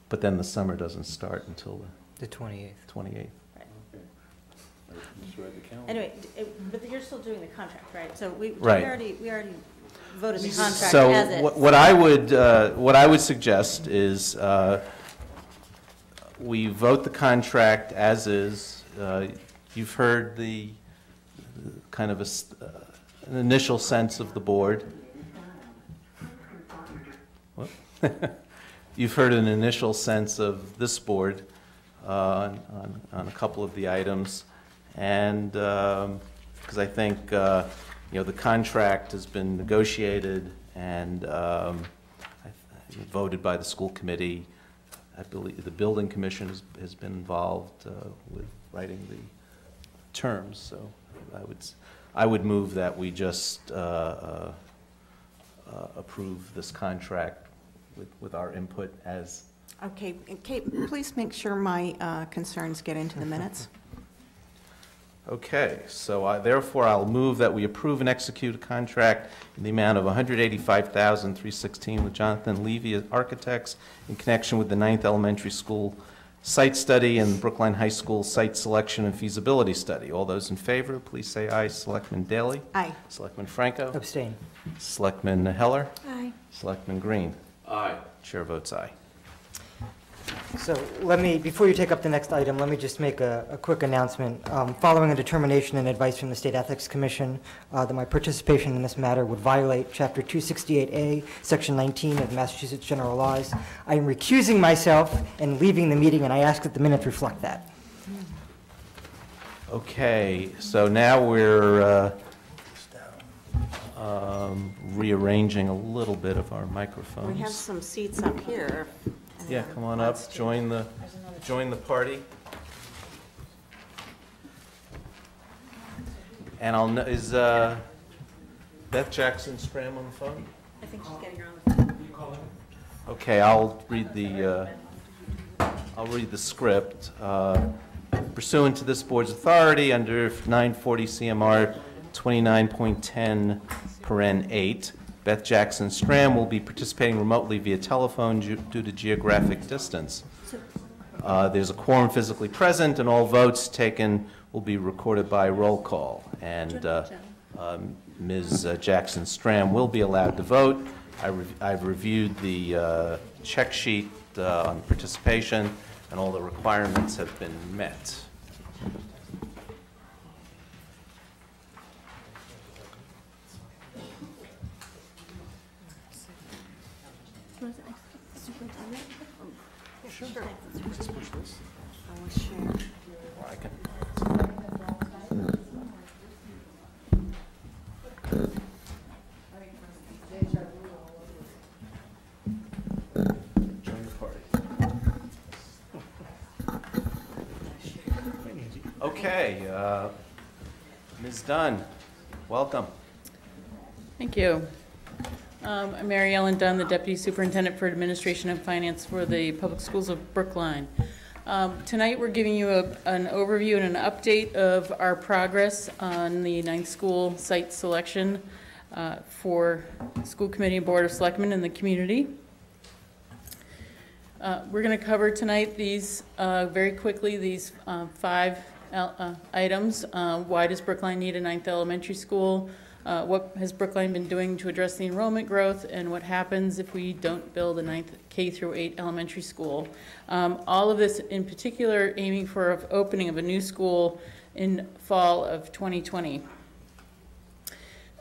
But then the summer doesn't start until The 28th. the 28th. Okay. I just read the calendar. Anyway, but you're still doing the contract, right? So we Right. already voted the contract So as is. what I would suggest is we vote the contract as is. You've heard the kind of an initial sense of the board. What? You've heard an initial sense of this board on a couple of the items, and because I think you know, the contract has been negotiated and voted by the school committee. I believe the building commission has been involved with writing the terms. So I would move that we just approve this contract with our input as. okay, Kate, please make sure my concerns get into the minutes. Okay, so therefore I'll move that we approve and execute a contract in the amount of $185,316 with Jonathan Levy Architects in connection with the 9th Elementary School site study and Brookline High School site selection and feasibility study. All those in favor, please say aye. Selectman Daley? Aye. Selectman Franco? Abstain. Selectman Heller? Aye. Selectman Green? Aye. Chair votes aye. So let me, before you take up the next item, let me just make a quick announcement. Following a determination and advice from the State Ethics Commission that my participation in this matter would violate Chapter 268A, Section 19 of the Massachusetts General Laws, I am recusing myself and leaving the meeting, and I ask that the minutes reflect that. Okay, so now we're rearranging a little bit of our microphones. We have some seats up here. if Yeah, anyone come on wants up, to. join the party. And is Beth Jackson Stram on the phone? I think she's getting her on the phone. Okay, I'll read the script. Pursuant to this board's authority under 940 CMR 29.10 paren 8, Beth Jackson Stram will be participating remotely via telephone due to geographic distance. There's a quorum physically present, and all votes taken will be recorded by roll call. And Ms. Jackson Stram will be allowed to vote. I've reviewed the check sheet on participation, and all the requirements have been met. Sure. Just push this. I will share. Or I can- Join the party. Okay, Ms. Dunn, welcome. Thank you. I'm Mary Ellen Dunn, the Deputy Superintendent for Administration and Finance for the Public Schools of Brookline. Tonight we're giving you an overview and an update of our progress on the 9th school site selection for School Committee and Board of Selectmen in the community. We're going to cover tonight these very quickly, these 5 items. Why does Brookline need a 9th elementary school? What has Brookline been doing to address the enrollment growth, and what happens if we don't build a 9th K through 8 elementary school? All of this in particular aiming for opening of a new school in fall of 2020.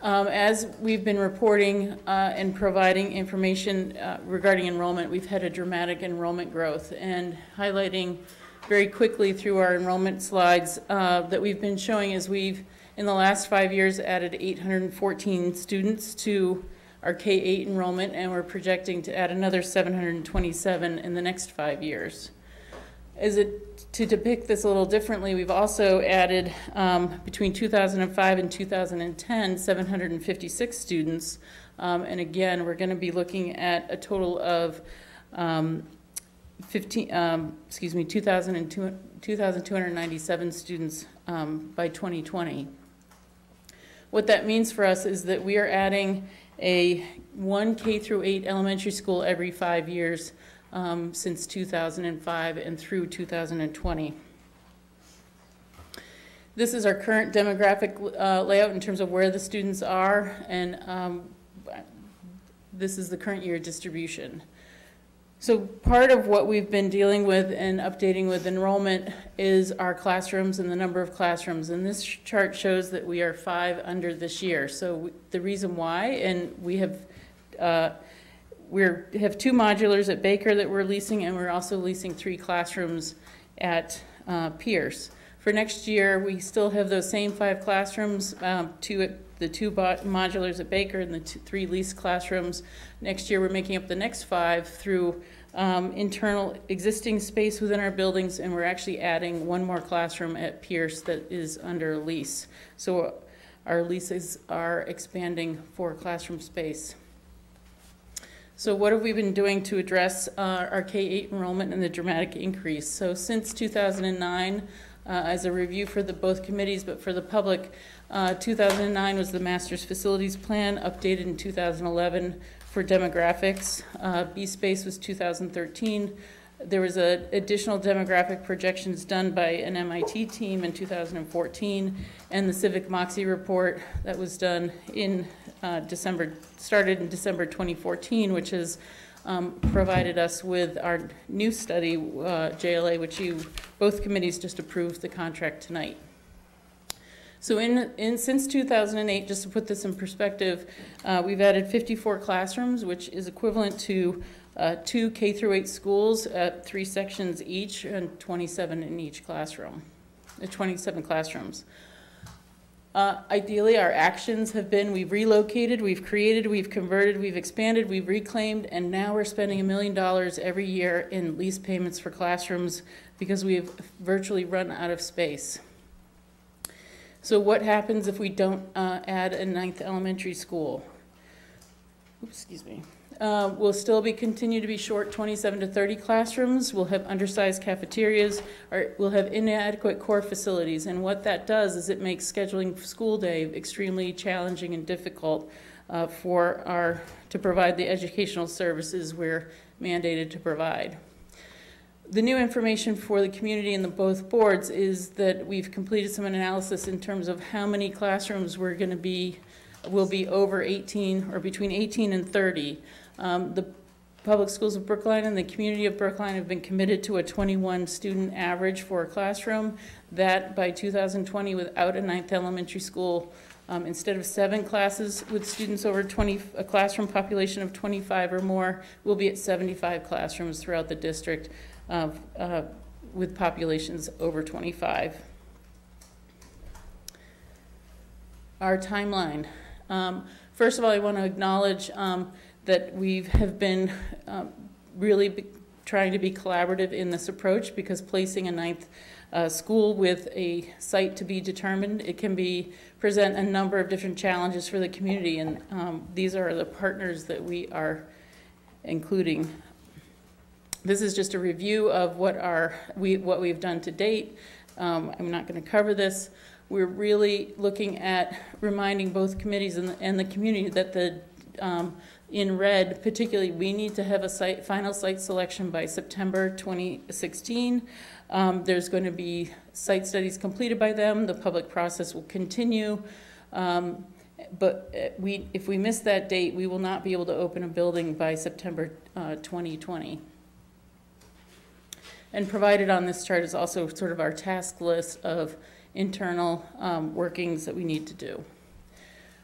As we've been reporting and providing information regarding enrollment, we've had a dramatic enrollment growth, and highlighting very quickly through our enrollment slides that we've been showing is we've in the last 5 years added 814 students to our K-8 enrollment, and we're projecting to add another 727 in the next 5 years. To depict this a little differently, we've also added between 2005 and 2010 756 students, and again we're going to be looking at a total of 2,297 students by 2020. What that means for us is that we are adding one K through 8 elementary school every 5 years since 2005 and through 2020. This is our current demographic layout in terms of where the students are, and this is the current year distribution. So part of what we've been dealing with and updating with enrollment is our classrooms and the number of classrooms. And this chart shows that we are 5 under this year. So the reason why, and we have 2 modulars at Baker that we're leasing, and we're also leasing 3 classrooms at Pierce. For next year, we still have those same 5 classrooms, the 2 modulars at Baker and the 3 leased classrooms. Next year, we're making up the next 5 through internal existing space within our buildings, and we're actually adding 1 more classroom at Pierce that is under a lease. So our leases are expanding for classroom space. So what have we been doing to address our K-8 enrollment and the dramatic increase? So since 2009, as a review for both committees, but for the public, 2009 was the Master's Facilities Plan, updated in 2011 for demographics. B-Space was 2013. There was additional demographic projections done by an MIT team in 2014, and the Civic Moxie report that was done in started in December 2014, which has provided us with our new study, JLA, which both committees just approved the contract tonight. So since 2008, just to put this in perspective, we've added 54 classrooms, which is equivalent to 2 K-8 schools at 3 sections each and 27 in each classroom, 27 classrooms. Ideally, our actions have been we've relocated, we've created, we've converted, we've expanded, we've reclaimed, and now we're spending $1 million every year in lease payments for classrooms because we've virtually run out of space. So what happens if we don't add a 9th elementary school? Oops, excuse me. We'll still continue to be short 27 to 30 classrooms. We'll have undersized cafeterias, or we'll have inadequate core facilities. And what that does is it makes scheduling school day extremely challenging and difficult to provide the educational services we're mandated to provide. The new information for the community and both boards is that we've completed some analysis in terms of how many classrooms will be over 18 or between 18 and 30. The public schools of Brookline and the community of Brookline have been committed to a 21 student average for a classroom. That by 2020, without a 9th elementary school, instead of 7 classes with students over 20, a classroom population of 25 or more, we'll be at 75 classrooms throughout the district with populations over 25. Our timeline. First of all, I want to acknowledge that we have been really trying to be collaborative in this approach, because placing a 9th school with a site to be determined, it can present a number of different challenges for the community, and these are the partners that we are including. This is just a review of what we've done to date. I'm not going to cover this. We're really looking at reminding both committees and the community that in red, particularly, we need to have a final site selection by September 2016. There's going to be site studies completed by them. The public process will continue. But if we miss that date, we will not be able to open a building by September 2020. And provided on this chart is also sort of our task list of internal workings that we need to do.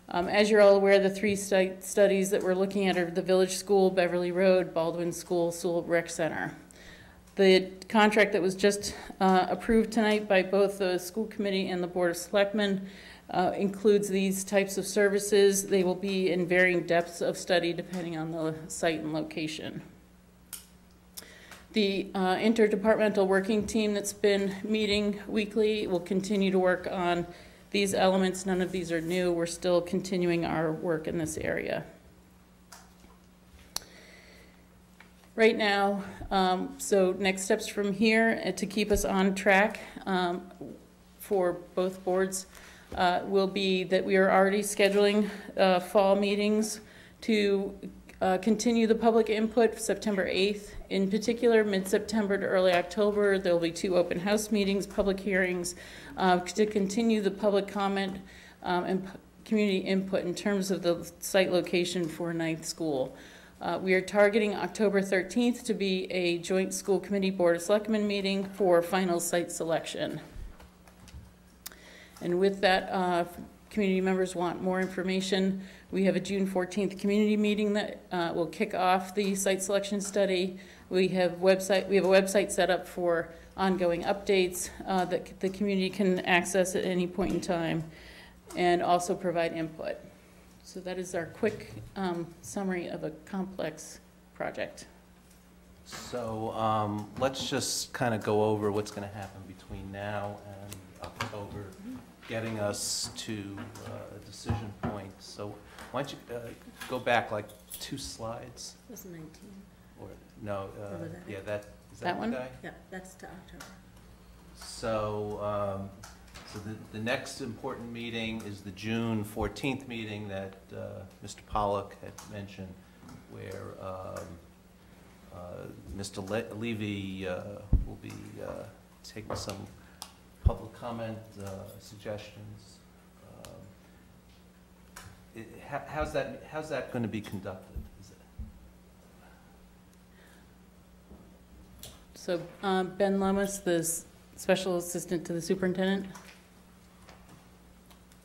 As you're all aware, the 3 site studies that we're looking at are the Village School, Beverly Road, Baldwin School, Sewell Rec Center. The contract that was just approved tonight by both the school committee and the Board of Selectmen includes these types of services. They will be in varying depths of study depending on the site and location. The interdepartmental working team that's been meeting weekly will continue to work on these elements. None of these are new. We're still continuing our work in this area. Right now, so next steps from here to keep us on track for both boards will be that we are already scheduling fall meetings to continue the public input September 8th. In particular, mid-September to early October, there will be 2 open house meetings, public hearings, to continue the public comment and community input in terms of the site location for 9th school. We are targeting October 13th to be a joint school committee Board of Selectmen meeting for final site selection. And with that, community members want more information, we have a June 14th community meeting that will kick off the site selection study. We have a website set up for ongoing updates that the community can access at any point in time, and also provide input. So that is our quick summary of a complex project. So let's just kind of go over what's going to happen between now and October, getting us to a decision point. So why don't you go back like 2 slides? It was 19. Or no, Remember that? yeah, is that That the one? guy? Yeah, that's to October. So, so the next important meeting is the June 14th meeting that Mr. Pollock had mentioned, where Mr. Levy will be taking some public comment, suggestions. How's that going to be conducted? So Ben Lummis, the Special Assistant to the Superintendent.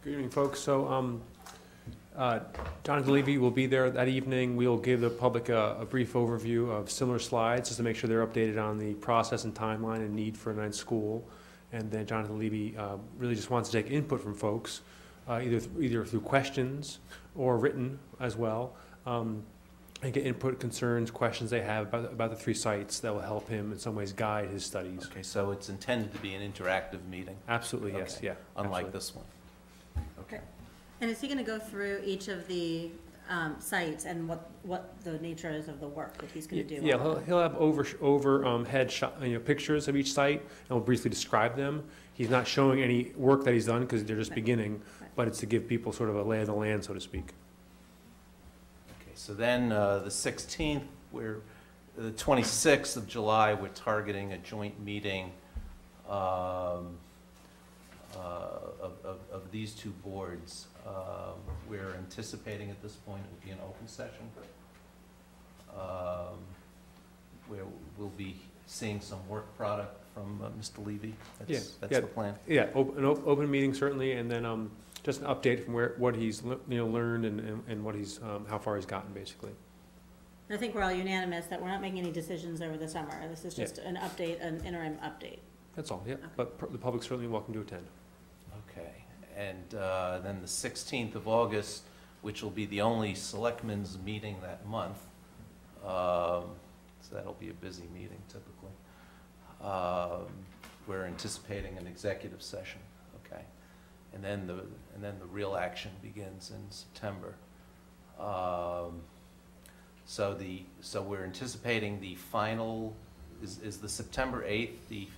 Good evening, folks. So Jonathan Levy will be there that evening. We'll give the public a brief overview of similar slides just to make sure they're updated on the process and timeline and need for a night school. And then Jonathan Levy really just wants to take input from folks, either through questions or written as well, and get input, concerns, questions they have about the 3 sites that will help him in some ways guide his studies. Okay, so it's intended to be an interactive meeting? Absolutely, yes, okay. yeah. Unlike absolutely. this one? Okay. And is he going to go through each of the sites and what the nature is of the work that he's going to do? Yeah, he'll have overhead shot, pictures of each site, and we'll briefly describe them. He's not showing any work that he's done because they're just beginning, but it's to give people sort of a lay of the land, so to speak. Okay, so then the 16th, the 26th of July, we're targeting a joint meeting of these 2 boards. We're anticipating at this point it will be an open session, where we'll be seeing some work product from Mr. Levy. That's the plan. Yeah, an open meeting certainly, and then just an update from what he's learned and what he's how far he's gotten basically. I think we're all unanimous that we're not making any decisions over the summer. This is just an update, an interim update. That's all. Yeah, okay. But the public's certainly welcome to attend. Okay, and then the 16th of August, which will be the only Selectmen's meeting that month, so that'll be a busy meeting typically. We're anticipating an executive session, okay, and then the real action begins in September. So we're anticipating the final is the September 8th the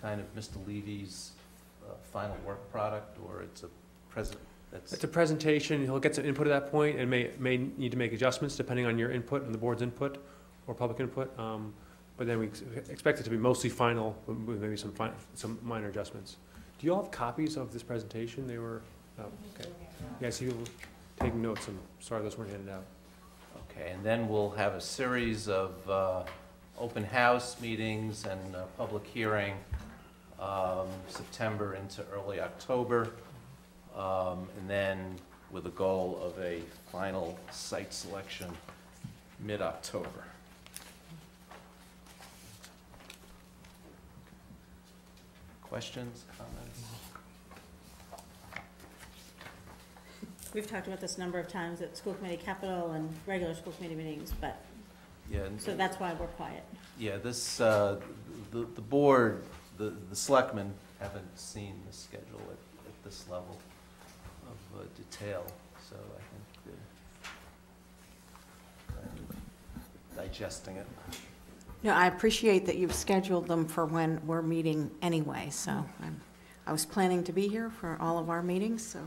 kind of Mr. Levy's final work product, or it's a It's a presentation. He'll get some input at that point and may need to make adjustments depending on your input and the board's input or public input. But then we expect it to be mostly final with maybe some minor adjustments. Do you all have copies of this presentation? They were, okay. Yeah, I see people taking notes. I'm sorry those weren't handed out. Okay, and then we'll have a series of open house meetings and public hearing September into early October, and then with a goal of a final site selection mid-October. Questions, comments? We've talked about this a number of times at school committee capital and regular school committee meetings, but, yeah, so that's why we're quiet. Yeah, this, the board, the selectmen haven't seen the schedule at this level of detail, so I think they're kind of digesting it. No, I appreciate that you've scheduled them for when we're meeting anyway, so I was planning to be here for all of our meetings, so.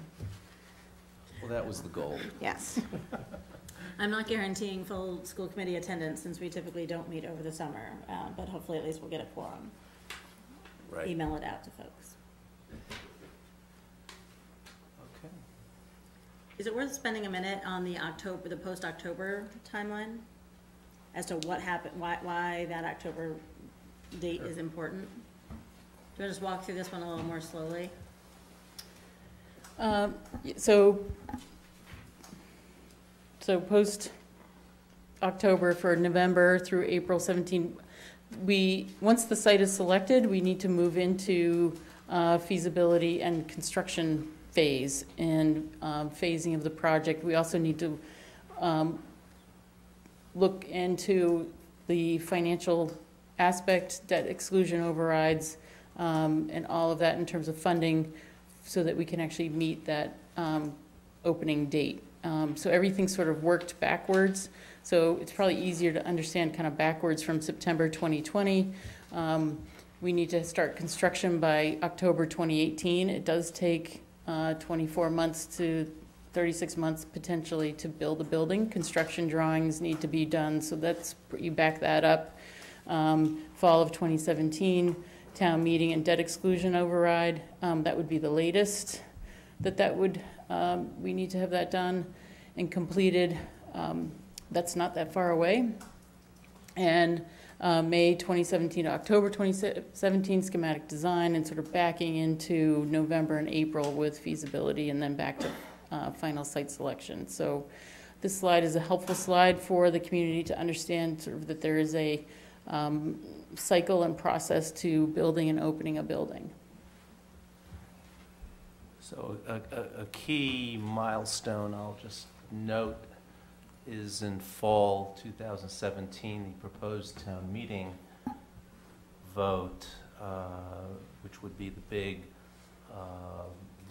Well, that was the goal. Yes. I'm not guaranteeing full school committee attendance since we typically don't meet over the summer, but hopefully at least we'll get a quorum. Right. Email it out to folks. Okay. Is it worth spending a minute on the post-October timeline? As to what happened, why that October date is important? Do you want to just walk through this one a little more slowly? So post-October for November through April 17, once the site is selected, we need to move into feasibility and construction phase and phasing of the project. We also need to look into the financial aspect, debt exclusion overrides, and all of that in terms of funding so that we can actually meet that opening date. So everything's sort of worked backwards. So it's probably easier to understand kind of backwards from September 2020. we need to start construction by October 2018. It does take 24 months to 36 months potentially to build a building. Construction drawings need to be done, so that's, you back that up. Fall of 2017, town meeting and debt exclusion override. That would be the latest that would, we need to have that done and completed. That's not that far away. And May 2017 to October 2017 schematic design, and sort of backing into November and April with feasibility, and then back to final site selection. So this slide is a helpful slide for the community to understand sort of that there is a cycle and process to building and opening a building. So a key milestone I'll just note is in fall 2017, the proposed town meeting vote, which would be the big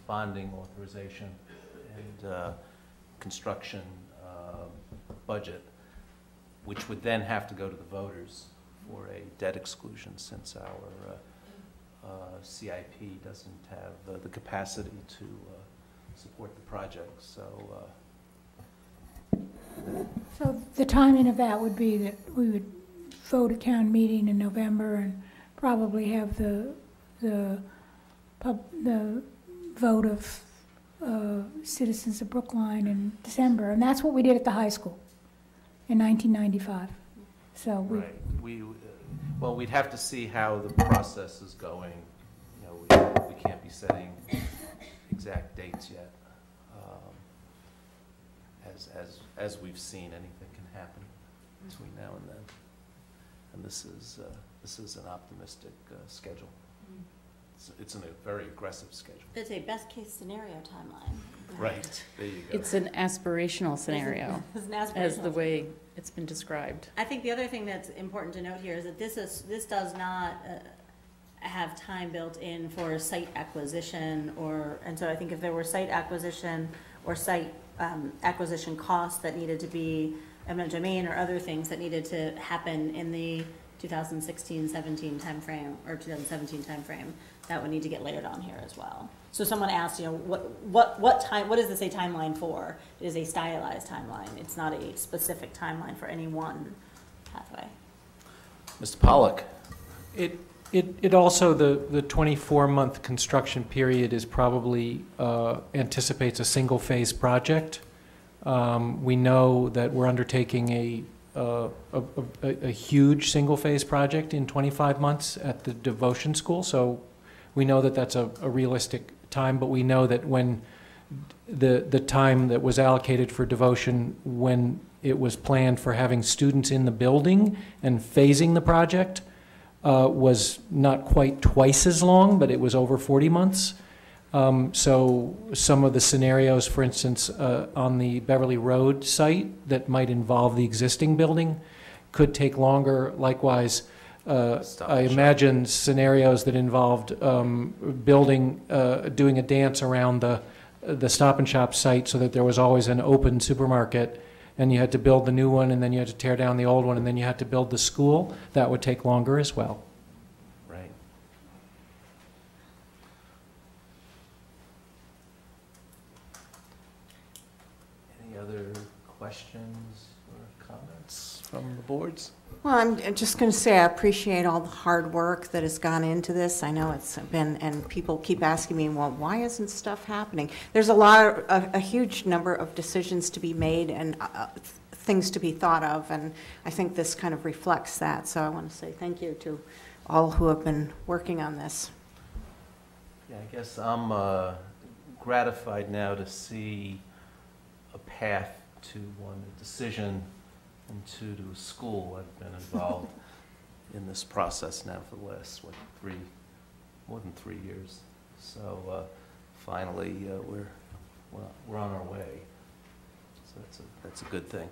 bonding authorization and construction budget, which would then have to go to the voters for a debt exclusion, since our CIP doesn't have the capacity to support the project. So the timing of that would be that we would vote at town meeting in November and probably have the vote of citizens of Brookline in December, and that's what we did at the high school in 1995. So right. Well, we'd have to see how the process is going. You know, we can't be setting exact dates yet. As we've seen, anything can happen between now and then, and this is an optimistic schedule. It's a very aggressive schedule. It's a best case scenario timeline. Right, there you go. It's an aspirational scenario, It's an aspirational as the way it's been described. I think the other thing that's important to note here is that this does not have time built in for site acquisition, and so I think if there were site acquisition or site acquisition costs that needed to be eminent domain or other things that needed to happen in the 2016-17 timeframe or 2017 timeframe, that would need to get layered on here as well. So someone asked, you know, what does this a timeline for? It is a stylized timeline. It's not a specific timeline for any one pathway. Mr. Pollack. It also, the 24-month construction period is probably, anticipates a single-phase project. We know that we're undertaking a huge single-phase project in 25 months at the Devotion School, so we know that that's a realistic time, but we know that when the time that was allocated for Devotion, when it was planned for having students in the building and phasing the project, was not quite twice as long, but it was over 40 months. So some of the scenarios, for instance, on the Beverly Road site that might involve the existing building could take longer. Likewise, I imagine scenarios that involved doing a dance around the Stop and Shop site so that there was always an open supermarket, and you had to build the new one, and then you had to tear down the old one, and then you had to build the school. That would take longer as well. Right. Any other questions or comments from the boards? Well, I'm just going to say I appreciate all the hard work that has gone into this. I know it's been, and people keep asking me, well, why isn't stuff happening? There's a huge number of decisions to be made and things to be thought of, and I think this kind of reflects that. So I want to say thank you to all who have been working on this. Yeah, I guess I'm gratified now to see a path to a decision and to a school. I've been involved in this process now for the last, more than 3 years. So finally, we're on our way. So that's a good thing.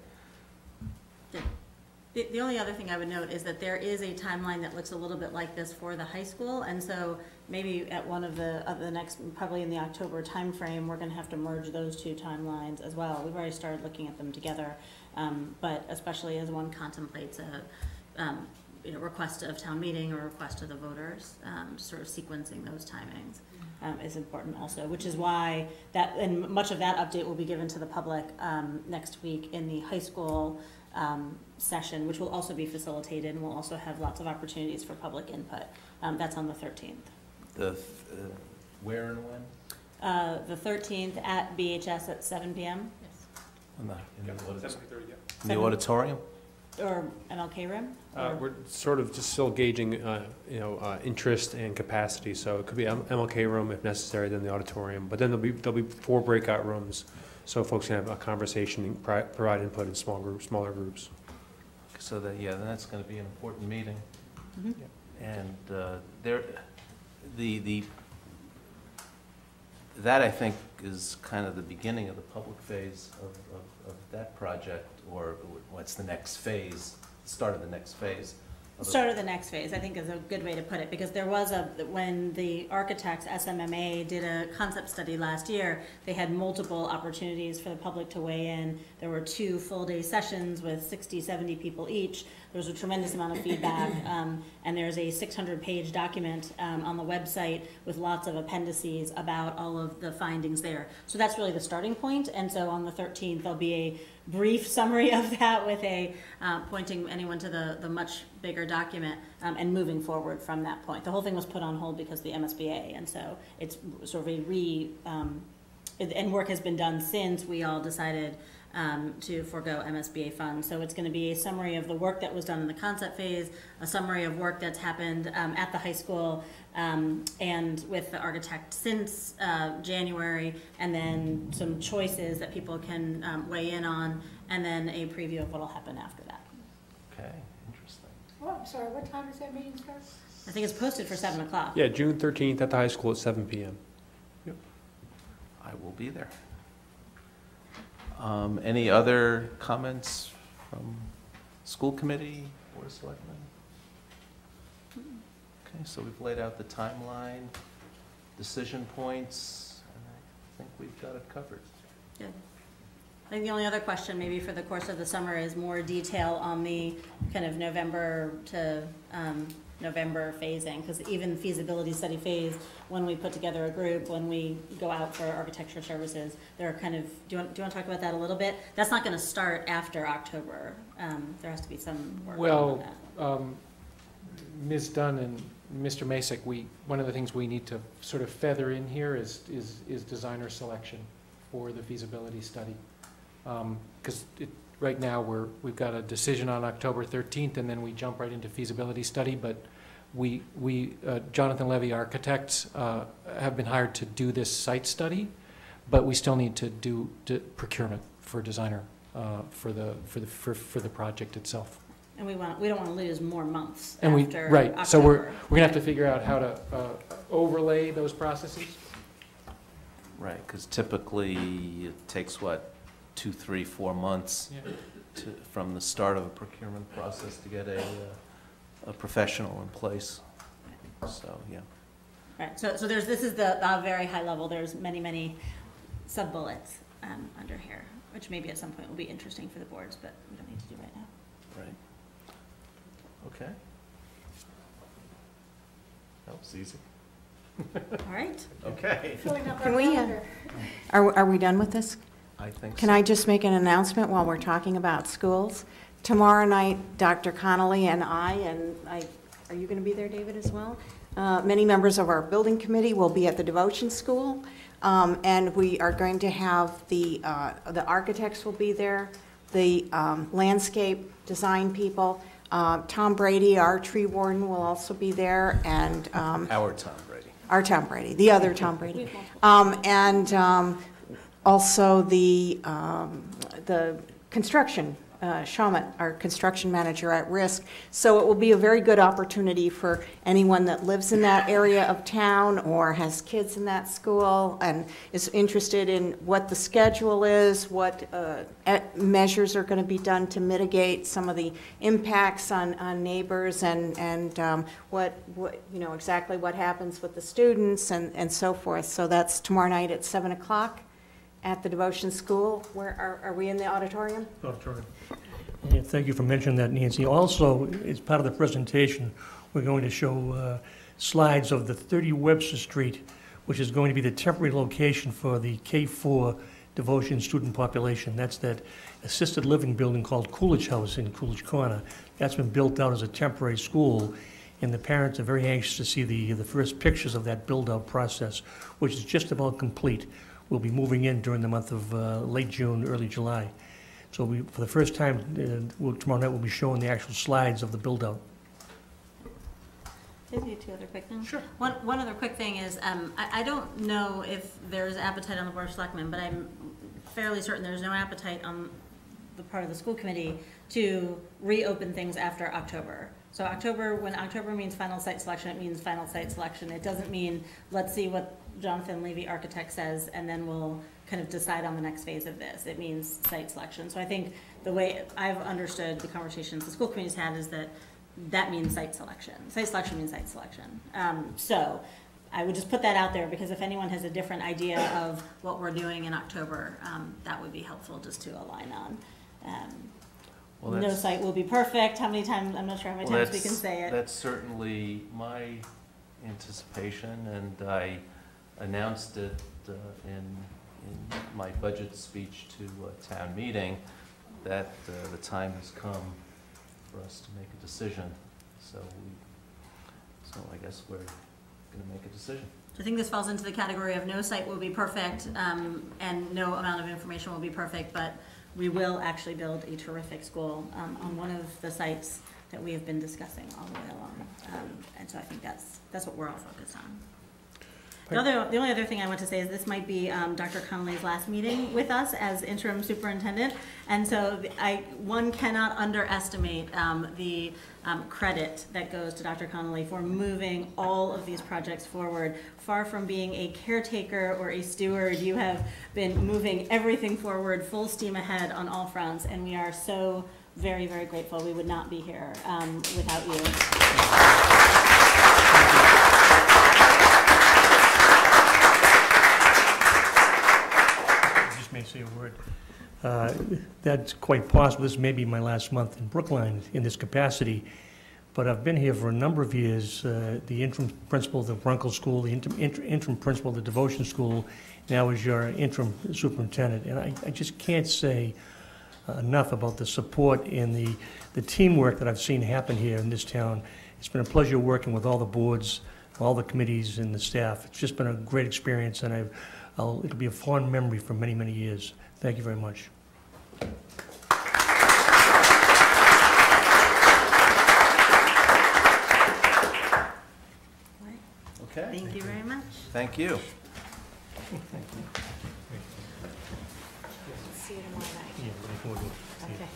The only other thing I would note is that there is a timeline that looks a little bit like this for the high school, and so maybe at one of the next, probably in the October timeframe, we're going to have to merge those two timelines as well. We've already started looking at them together, but especially as one contemplates request of town meeting or request of the voters, sort of sequencing those timings is important also, which is why and much of that update will be given to the public next week in the high school session, which will also be facilitated, and we'll also have lots of opportunities for public input. That's on the 13th. Where and when? The 13th at BHS at 7 p.m. In Yeah. the auditorium? Or MLK room? We're sort of just still gauging, interest and capacity, so it could be MLK room if necessary, then the auditorium, but then there'll be 4 breakout rooms, so folks can have a conversation and provide input in smaller groups. So then that's going to be an important meeting. Mm-hmm. And that I think is kind of the beginning of the public phase of that project, or what's the next phase, start of the next phase. Start of the next phase, I think is a good way to put it, because there was when the architects, SMMA, did a concept study last year, they had multiple opportunities for the public to weigh in. There were 2 full-day sessions with 60, 70 people each. There was a tremendous amount of feedback, and there's a 600-page document on the website with lots of appendices about all of the findings there. So that's really the starting point, and so on the 13th, there'll be a brief summary of that with pointing anyone to the much bigger document and moving forward from that point. The whole thing was put on hold because of the MSBA, and so it's sort of and work has been done since we all decided to forego MSBA funds. So it's going to be a summary of the work that was done in the concept phase, a summary of work that's happened at the high school and with the architect since January, and then some choices that people can weigh in on, and then a preview of what will happen after that. Okay, interesting. Oh, I'm sorry, what time does that meeting start? I think it's posted for 7 o'clock. Yeah, June 13th at the high school at 7 p.m. I will be there. Any other comments from school committee, board of selectmen? Okay, so we've laid out the timeline, decision points, and I think we've got it covered. Good. I think the only other question maybe for the course of the summer is more detail on the kind of November to November phasing, because even feasibility study phase, when we put together a group, when we go out for architecture services, there are kind of, do you want to talk about that a little bit? That's not going to start after October. There has to be some work on that. Ms. Dunn and Mr. Masick, one of the things we need to sort of feather in here is designer selection for the feasibility study. Because right now we've got a decision on October 13th, and then we jump right into feasibility study, but we Jonathan Levy architects have been hired to do this site study, but we still need to do procurement for designer for the project itself. And we don't want to lose more months And after right, October. so we're gonna have to figure out how to overlay those processes. Right, because typically it takes, 2, 3, 4 months from the start of a procurement process to get a professional in place. So, yeah. Right, so this is the very high level. There's many sub-bullets under here, which maybe at some point will be interesting for the boards, but we don't need to do right now. Right. Okay. That was easy. All right. Okay. Filling up our Can we, calendar. Are we done with this? I think so. Can I just make an announcement while we're talking about schools? Tomorrow night, Dr. Connolly and are you going to be there, David, as well? Many members of our building committee will be at the devotion school, and we are going to have the architects will be there, the landscape design people. Tom Brady, our tree warden, will also be there, and Our Tom Brady. our Tom Brady, the other Tom Brady, and also the construction, Shawmut, our construction manager at risk. So it will be a very good opportunity for anyone that lives in that area of town or has kids in that school and is interested in what the schedule is, what measures are going to be done to mitigate some of the impacts on neighbors, and what exactly what happens with the students and so forth. So that's tomorrow night at 7 o'clock. At the devotion school. Where are we in the auditorium? Auditorium. Yeah, thank you for mentioning that, Nancy. Also, as part of the presentation, we're going to show slides of the 30 Webster Street, which is going to be the temporary location for the K-4 devotion student population. That's that assisted living building called Coolidge House in Coolidge Corner. That's been built out as a temporary school, and the parents are very anxious to see the first pictures of that build-out process, which is just about complete. We'll be moving in during the month of late June, early July. So for the first time, tomorrow night we'll be showing the actual slides of the build-out. Can I do two other quick things? Sure. One other quick thing is, I don't know if there's appetite on the Board of Selectmen, but I'm fairly certain there's no appetite on the part of the school committee to reopen things after October. So when October means final site selection, it means final site selection. It doesn't mean, let's see what Jonathan Levy, architect, says, and then we'll kind of decide on the next phase of this. It means site selection. So I think the way I've understood the conversations the school committee's had is that means site selection. Site selection means site selection. So I would just put that out there, because if anyone has a different idea of what we're doing in October, that would be helpful just to align on. No site will be perfect. How many times, I'm not sure how many times we can say it. That's certainly my anticipation, and I announced it in my budget speech to town meeting, that the time has come for us to make a decision. So I guess we're going to make a decision. I think this falls into the category of no site will be perfect, and no amount of information will be perfect, but we will actually build a terrific school on one of the sites that we have been discussing all the way along. And so I think that's what we're all focused on. The only other thing I want to say is this might be Dr. Connolly's last meeting with us as interim superintendent, and so one cannot underestimate the credit that goes to Dr. Connolly for moving all of these projects forward. Far from being a caretaker or a steward, you have been moving everything forward full steam ahead on all fronts, and we are so very, very grateful. We would not be here without you. May say a word. That's quite possible. This may be my last month in Brookline in this capacity, but I've been here for a number of years. The interim principal of the Runkle School, the interim principal of the Devotion School, now is your interim superintendent. And I just can't say enough about the support and the teamwork that I've seen happen here in this town. It's been a pleasure working with all the boards, all the committees, and the staff. It's just been a great experience, and it'll be a fond memory for many, many years. Thank you very much. Okay. Thank you very much. Thank you. See you tomorrow night. Yeah, looking forward to it. Okay.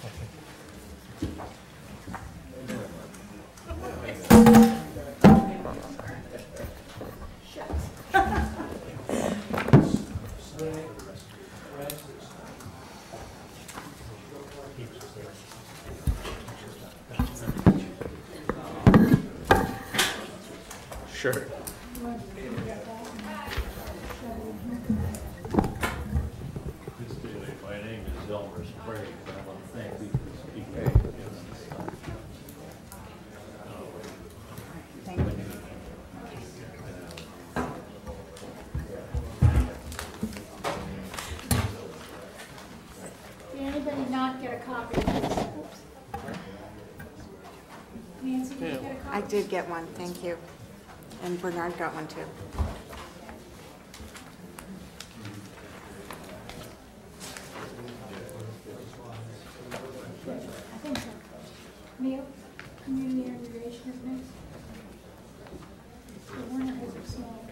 Sure. My name is Elmer Sprague, and I want to thank you for speaking. Thank you. Did anybody not get a copy of this? Oops. Nancy, did you get a copy? I did get one, thank you. And Bernard got one too. I think so. Neil, community integration is next. The Warner has a small.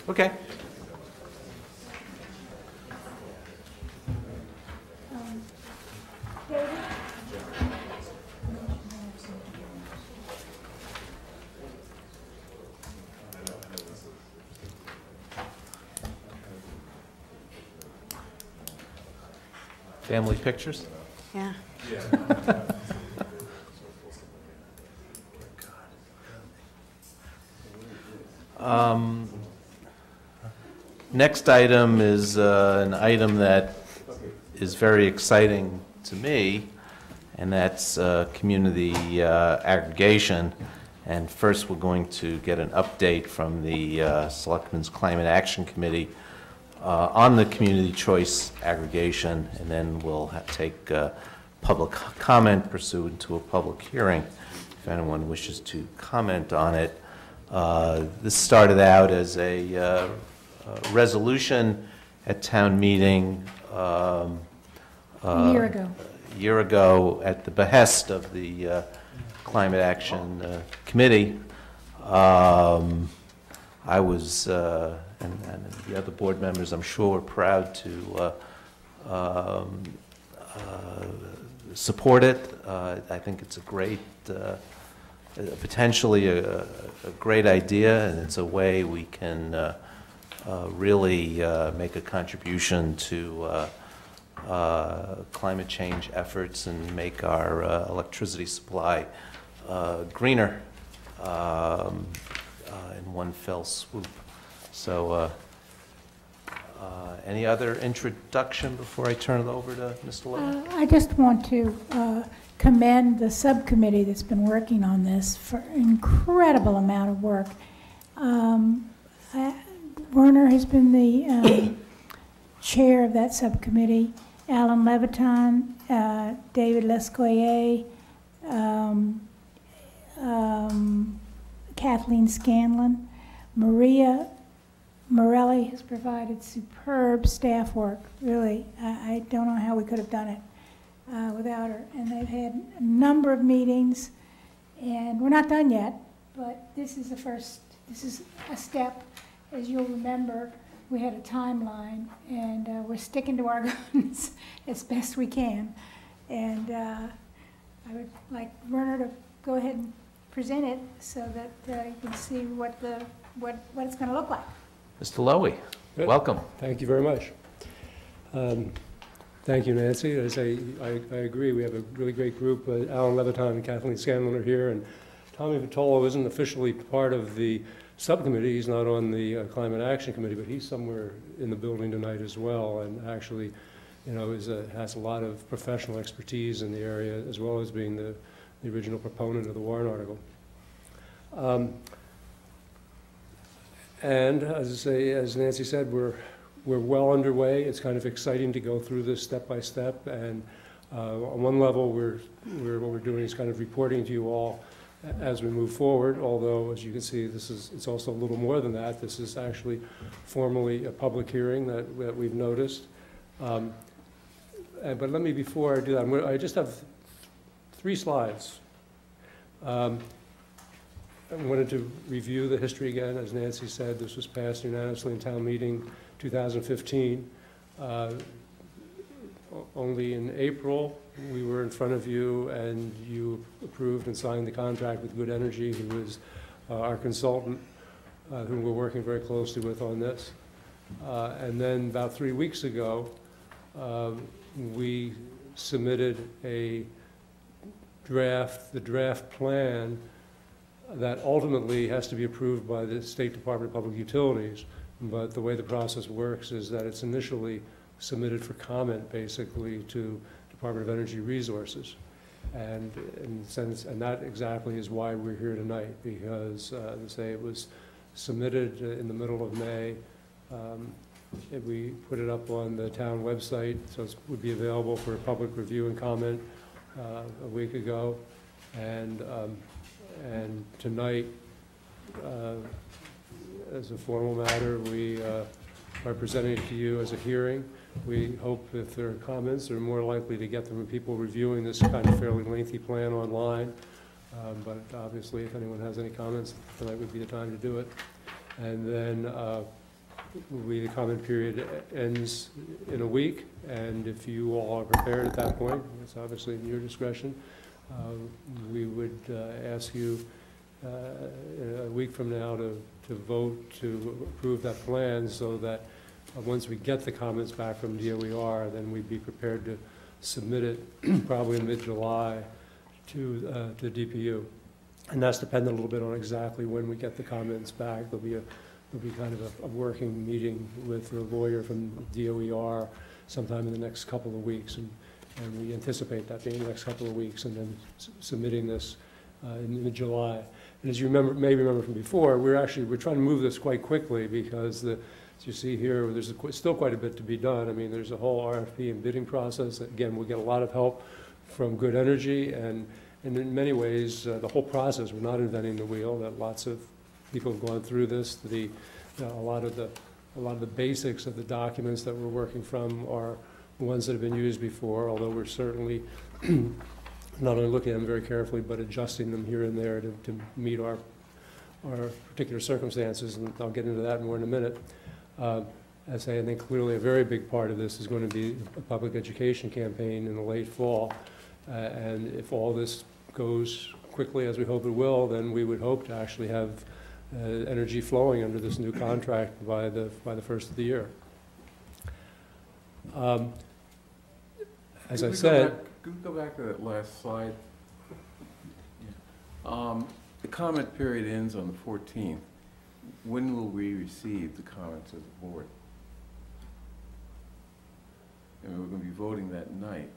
Okay. David? Family pictures? Yeah. Next item is an item that is very exciting to me, and that's community aggregation. And first, we're going to get an update from the Selectmen's Climate Action Committee on the community choice aggregation, and then we'll take public comment pursuant to a public hearing if anyone wishes to comment on it. This started out as a resolution at town meeting A year ago. a year ago at the behest of the Climate Action Committee. I was, and the other board members, I'm sure, were proud to support it. I think it's a great, potentially a great idea, and it's a way we can really make a contribution to climate change efforts and make our electricity supply greener in one fell swoop. So any other introduction before I turn it over to Mr. Lowe? I just want to commend the subcommittee that's been working on this for an incredible amount of work. Werner has been the chair of that subcommittee. Alan Leviton, David Lescoyer, Kathleen Scanlon. Maria Morelli has provided superb staff work, really. I don't know how we could have done it without her. And they've had a number of meetings, and we're not done yet, but this is the first, this is a step. As you'll remember, we had a timeline, and we're sticking to our guns as best we can. And I would like Werner to go ahead and present it so that you can see what it's going to look like. Mr. Lowy, welcome. Thank you very much. Thank you, Nancy. As I agree, we have a really great group. Alan Leviton and Kathleen Scanlon are here, and Tommy Vitolo isn't officially part of the subcommittee. He's not on the Climate Action Committee, but he's somewhere in the building tonight as well, and actually, you know, has a lot of professional expertise in the area, as well as being the original proponent of the warrant article. And as I say, as Nancy said, we're well underway. It's kind of exciting to go through this step by step, and on one level, what we're doing is kind of reporting to you all as we move forward, although, as you can see, it's also a little more than that. This is actually formally a public hearing that we've noticed. But let me, before I do that, I just have 3 slides. I wanted to review the history again. As Nancy said, this was passed unanimously in town meeting 2015. Only in April, we were in front of you, and you approved and signed the contract with Good Energy, who is our consultant, whom we're working very closely with on this. And then about 3 weeks ago, we submitted the draft plan that ultimately has to be approved by the State Department of Public Utilities. But the way the process works is that it's initially submitted for comment, basically, to Department of Energy Resources. And that exactly is why we're here tonight, because, as I say, it was submitted in the middle of May. We put it up on the town website, so it would be available for public review and comment a week ago. And tonight, as a formal matter, we are presenting it to you as a hearing. We hope if there are comments, they're more likely to get them from people reviewing this kind of fairly lengthy plan online. But obviously, if anyone has any comments, tonight would be the time to do it. And then the comment period ends in a week, and if you all are prepared at that point, it's obviously in your discretion, we would ask you a week from now to vote to approve that plan, so that once we get the comments back from DOER, then we'd be prepared to submit it probably in mid-July to DPU. And that's dependent a little bit on exactly when we get the comments back. There'll be kind of a working meeting with the lawyer from DOER sometime in the next couple of weeks. And we anticipate that being the next couple of weeks, and then submitting this in mid-July. And as you may remember from before, we're trying to move this quite quickly because as you see here, there's still quite a bit to be done. I mean, there's a whole RFP and bidding process. Again, we'll get a lot of help from Good Energy, and in many ways, the whole process, we're not inventing the wheel. That lots of people have gone through this. A lot of the basics of the documents that we're working from are ones that have been used before, although we're certainly not only looking at them very carefully, but adjusting them here and there to meet our particular circumstances, and I'll get into that more in a minute. I think clearly a very big part of this is going to be a public education campaign in the late fall, and if all this goes quickly as we hope it will, then we would hope to actually have energy flowing under this new contract by the first of the year. As I said, Could we go back to that last slide? The comment period ends on the 14th. When will we receive the comments of the board? And we're going to be voting that night.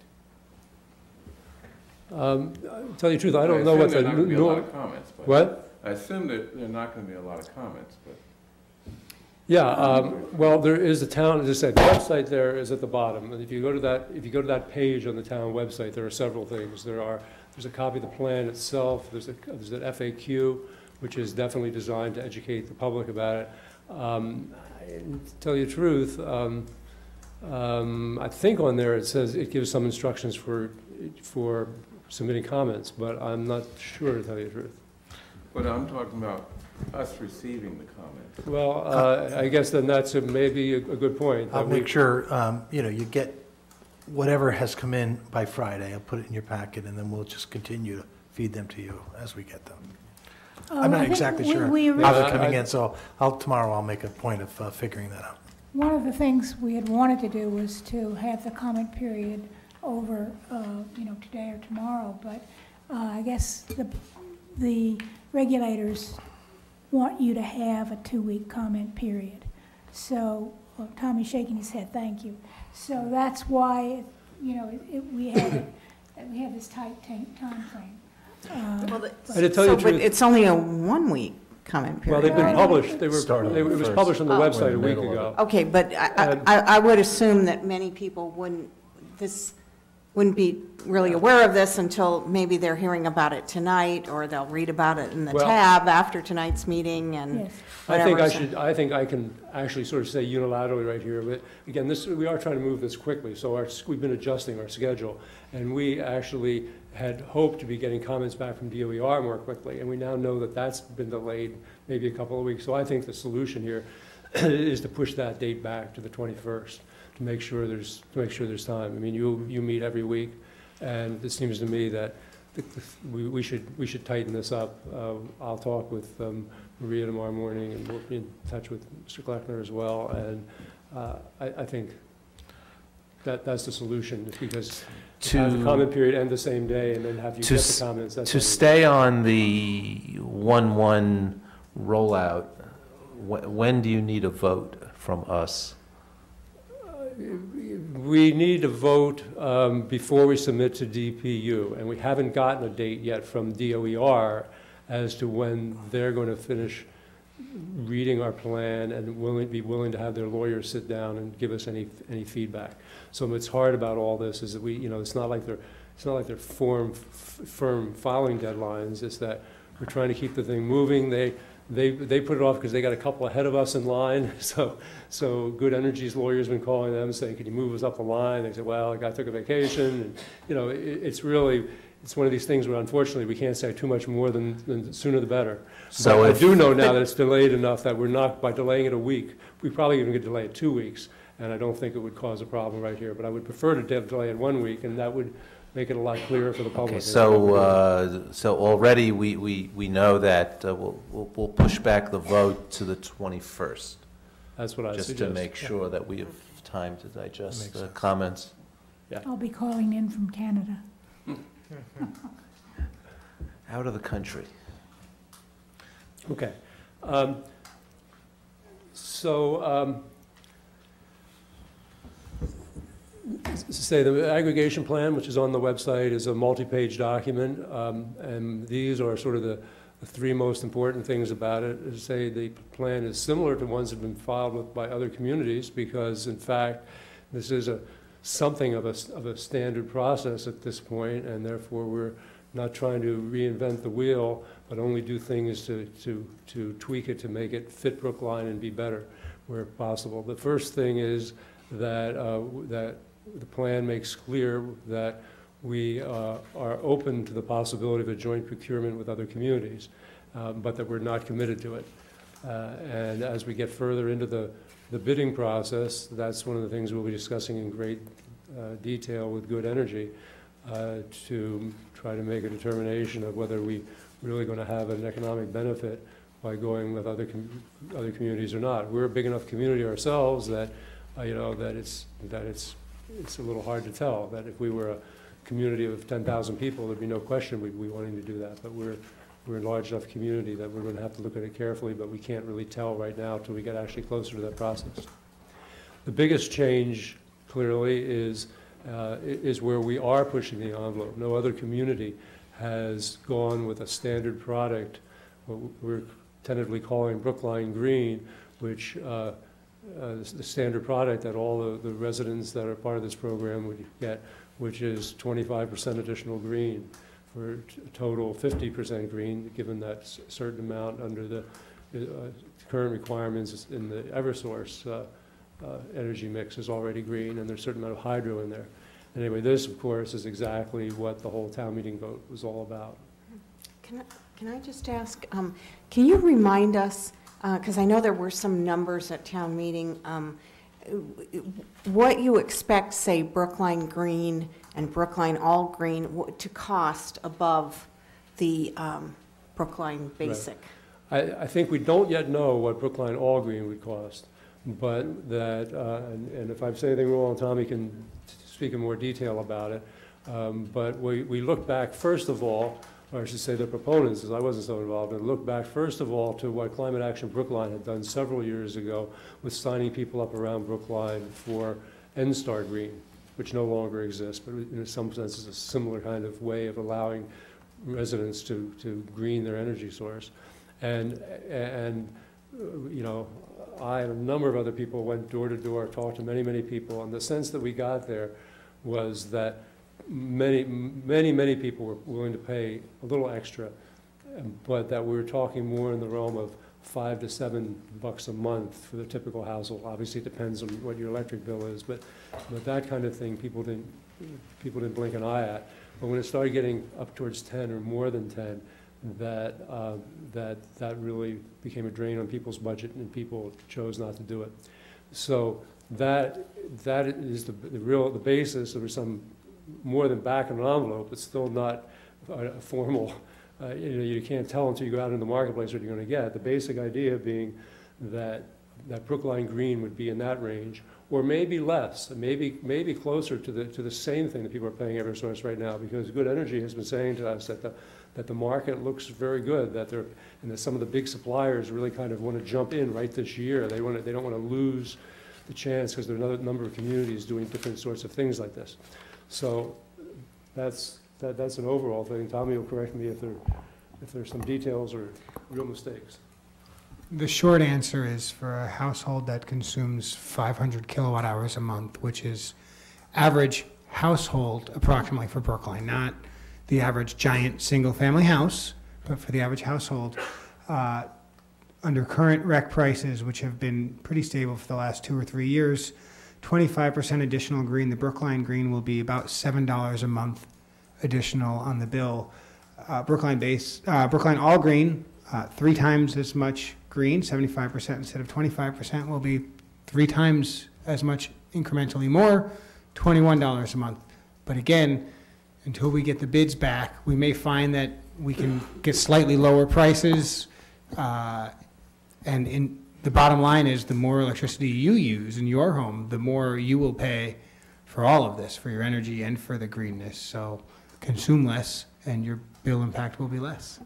to tell you the truth, I don't know what the... I assume there are not going to be a lot of comments. But What? I assume that there are not going to be a lot of comments, but... Yeah, well, there is a town, as I said, the website there is at the bottom. And if you go to that page on the town website, there are several things. There's a copy of the plan itself. There's an FAQ, which is definitely designed to educate the public about it. To tell you the truth, I think on there it says it gives some instructions for submitting comments, but I'm not sure, to tell you the truth. But I'm talking about us receiving the comments. Well, I guess then that's maybe a good point. I'll make sure, you get whatever has come in by Friday. I'll put it in your packet, and then we'll just continue to feed them to you as we get them. I'm not exactly sure how they're coming in, so tomorrow I'll make a point of figuring that out. One of the things we had wanted to do was to have the comment period over, today or tomorrow, but I guess the regulators want you to have a 2-week comment period. So, Tommy's shaking his head, thank you. So that's why, we have this tight time frame. But it's only a 1-week comment period. Well, they've been published. It was Starting published on the first. website a week ago. Okay, but I would assume that many people wouldn't be really aware of this until maybe they're hearing about it tonight, or they'll read about it in the tab after tonight's meeting and Yes. whatever. I think I can actually sort of say unilaterally right here, but again, we are trying to move this quickly, so we've been adjusting our schedule, and we actually had hoped to be getting comments back from DOER more quickly, and we now know that that's been delayed maybe a couple of weeks. So I think the solution here is to push that date back to the 21st. To make sure there's time. I mean, you meet every week, and it seems to me that we should tighten this up. I'll talk with Maria tomorrow morning, and we'll be in touch with Mr. Kleckner as well. And I think that's the solution, because to have the comment period end the same day, and then have you get the comments. To stay on the 1-1 rollout, when do you need a vote from us? We need to vote before we submit to DPU, and we haven't gotten a date yet from DOER as to when they're going to finish reading our plan and be willing to have their lawyers sit down and give us any feedback. So what's hard about all this is that it's not like they're firm filing deadlines. It's that we're trying to keep the thing moving. They put it off because they got a couple ahead of us in line. So Good Energy's lawyer's been calling them saying, "Can you move us up the line?" They said, "Well, the guy took a vacation." And it's one of these things where unfortunately we can't say too much more than the sooner the better. So I do know now that it's delayed enough that we're not, by delaying it a week, we probably even could delay it 2 weeks, and I don't think it would cause a problem right here. But I would prefer to delay it 1 week, and that would make it a lot clearer for the public. Okay, so already we know that we'll push back the vote to the 21st. That's what I suggest. Just to make sure that we have time to digest the comments. Yeah. I'll be calling in from Canada. Out of the country. Okay. say the aggregation plan, which is on the website, is a multi-page document, and these are sort of the three most important things about it. Is say the plan is similar to ones that have been filed with by other communities, because in fact this is something of a standard process at this point, and therefore we're not trying to reinvent the wheel, but only do things to tweak it to make it fit Brookline and be better where possible. The first thing is that that the plan makes clear that we are open to the possibility of a joint procurement with other communities, but that we're not committed to it. And as we get further into the bidding process, that's one of the things we'll be discussing in great detail with Good Energy to try to make a determination of whether we really going to have an economic benefit by going with other communities or not. We're a big enough community ourselves that you know that it's a little hard to tell. That if we were a community of 10,000 people, there'd be no question we'd be wanting to do that. But we're a large enough community that we're going to have to look at it carefully. But we can't really tell right now till we get actually closer to that process. The biggest change, clearly, is where we are pushing the envelope. No other community has gone with a standard product, what we're tentatively calling Brookline Green, which the standard product that all the residents that are part of this program would get, which is 25% additional green for a total 50% green, given that certain amount under the current requirements in the Eversource energy mix is already green, and there's a certain amount of hydro in there. Anyway, this, of course, is exactly what the whole town meeting vote was all about. Can I just ask, can you remind us, because I know there were some numbers at town meeting, what you expect, say, Brookline Green and Brookline All Green to cost above the Brookline Basic? Right. I think we don't yet know what Brookline All Green would cost, but that, and if I say anything wrong, Tommy can speak in more detail about it. But we look back, first of all, or I should say the proponents, as I wasn't so involved, and look back, first of all, to what Climate Action Brookline had done several years ago with signing people up around Brookline for NSTAR Green, which no longer exists, but in some sense is a similar kind of way of allowing residents to green their energy source. And you know, I and a number of other people went door to door, talked to many, many people, and the sense that we got there was that many people were willing to pay a little extra, but that we were talking more in the realm of $5 to $7 a month for the typical household. Obviously, it depends on what your electric bill is, but that kind of thing people didn't blink an eye at. But when it started getting up towards 10 or more than 10, that really became a drain on people's budget, and people chose not to do it. So that is the basis. There was some more than back of an envelope, but still not a formal. You can't tell until you go out in the marketplace what you're going to get. The basic idea being that Brookline Green would be in that range, or maybe less, maybe closer to the same thing that people are paying Eversource right now, because Good Energy has been saying to us that the market looks very good, and that some of the big suppliers really kind of want to jump in right this year. They don't want to lose the chance, because there are another number of communities doing different sorts of things like this. So that's an overall thing. Tommy will correct me if there's some details or real mistakes. The short answer is, for a household that consumes 500 kilowatt hours a month, which is average household approximately for Brookline, not the average giant single-family house, but for the average household, under current rec prices, which have been pretty stable for the last 2 or 3 years, 25% additional green. The Brookline Green will be about $7 a month additional on the bill. Brookline All Green, 3 times as much green, 75% instead of 25%, will be 3 times as much incrementally more, $21 a month. But again, until we get the bids back, we may find that we can get slightly lower prices, and the bottom line is, the more electricity you use in your home, the more you will pay for all of this, for your energy and for the greenness. So consume less, and your bill impact will be less.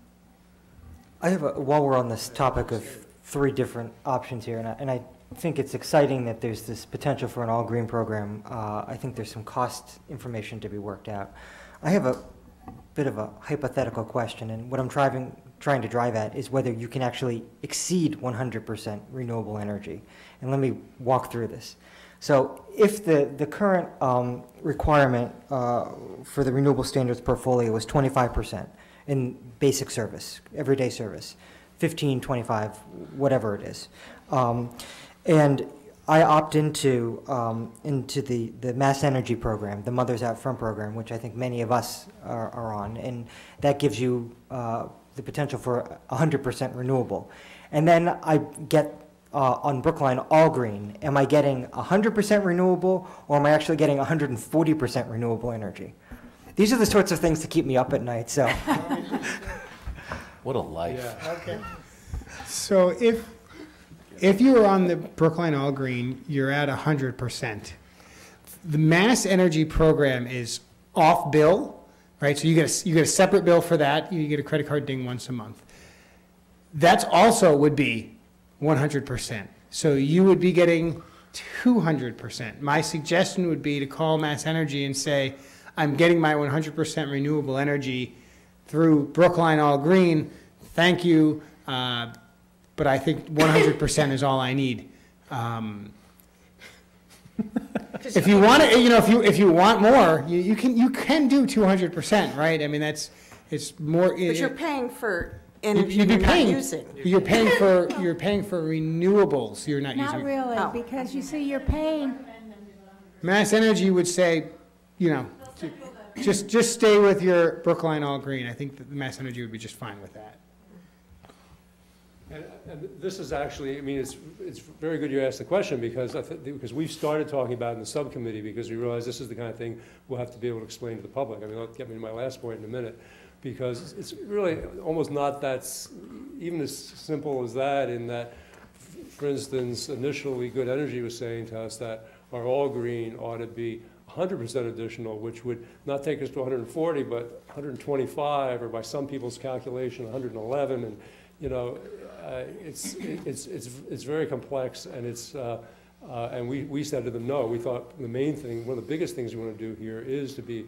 I have while we're on this topic of 3 different options here, and think it's exciting that there's this potential for an all-green program. I think there's some cost information to be worked out. I have a bit of a hypothetical question, and what I'm trying to drive at is whether you can actually exceed 100% renewable energy. And let me walk through this. So if the current requirement for the renewable standards portfolio was 25% in basic service, everyday service, 15, 25, whatever it is, and I opt into the Mass Energy program, the Mothers Out Front program, which I think many of us are on, and that gives you the potential for 100% renewable. And then I get on Brookline all green. Am I getting 100% renewable, or am I actually getting 140% renewable energy? These are the sorts of things that keep me up at night. So, what a life! Yeah. Okay. So if you were on the Brookline all green, you're at 100%. The Mass Energy program is off bill, right? So you get a separate bill for that. You get a credit card ding once a month. That's also would be 100%. So you would be getting 200%. My suggestion would be to call Mass Energy and say, I'm getting my 100% renewable energy through Brookline all green. Thank you. But I think 100% is all I need. If you want to, if you want more, you can do 200%, right? I mean, it's more. But you're paying for energy you're not using. You're paying for renewables. You're not using. Not really, because you see, you're paying. Mass Energy would say, just stay with your Brookline all green. I think that the Mass Energy would be just fine with that. And this is actually, I mean, it's very good you asked the question, because because we've started talking about it in the subcommittee, because we realize this is the kind of thing we'll have to be able to explain to the public. I mean, I'll get me to my last point in a minute, because it's really almost not that, even as simple as that, in that, for instance, initially Good Energy was saying to us that our all green ought to be 100% additional, which would not take us to 140, but 125, or by some people's calculation, 111, and it's very complex, and and we said to them, no. We thought the main thing, one of the biggest things we want to do here is to be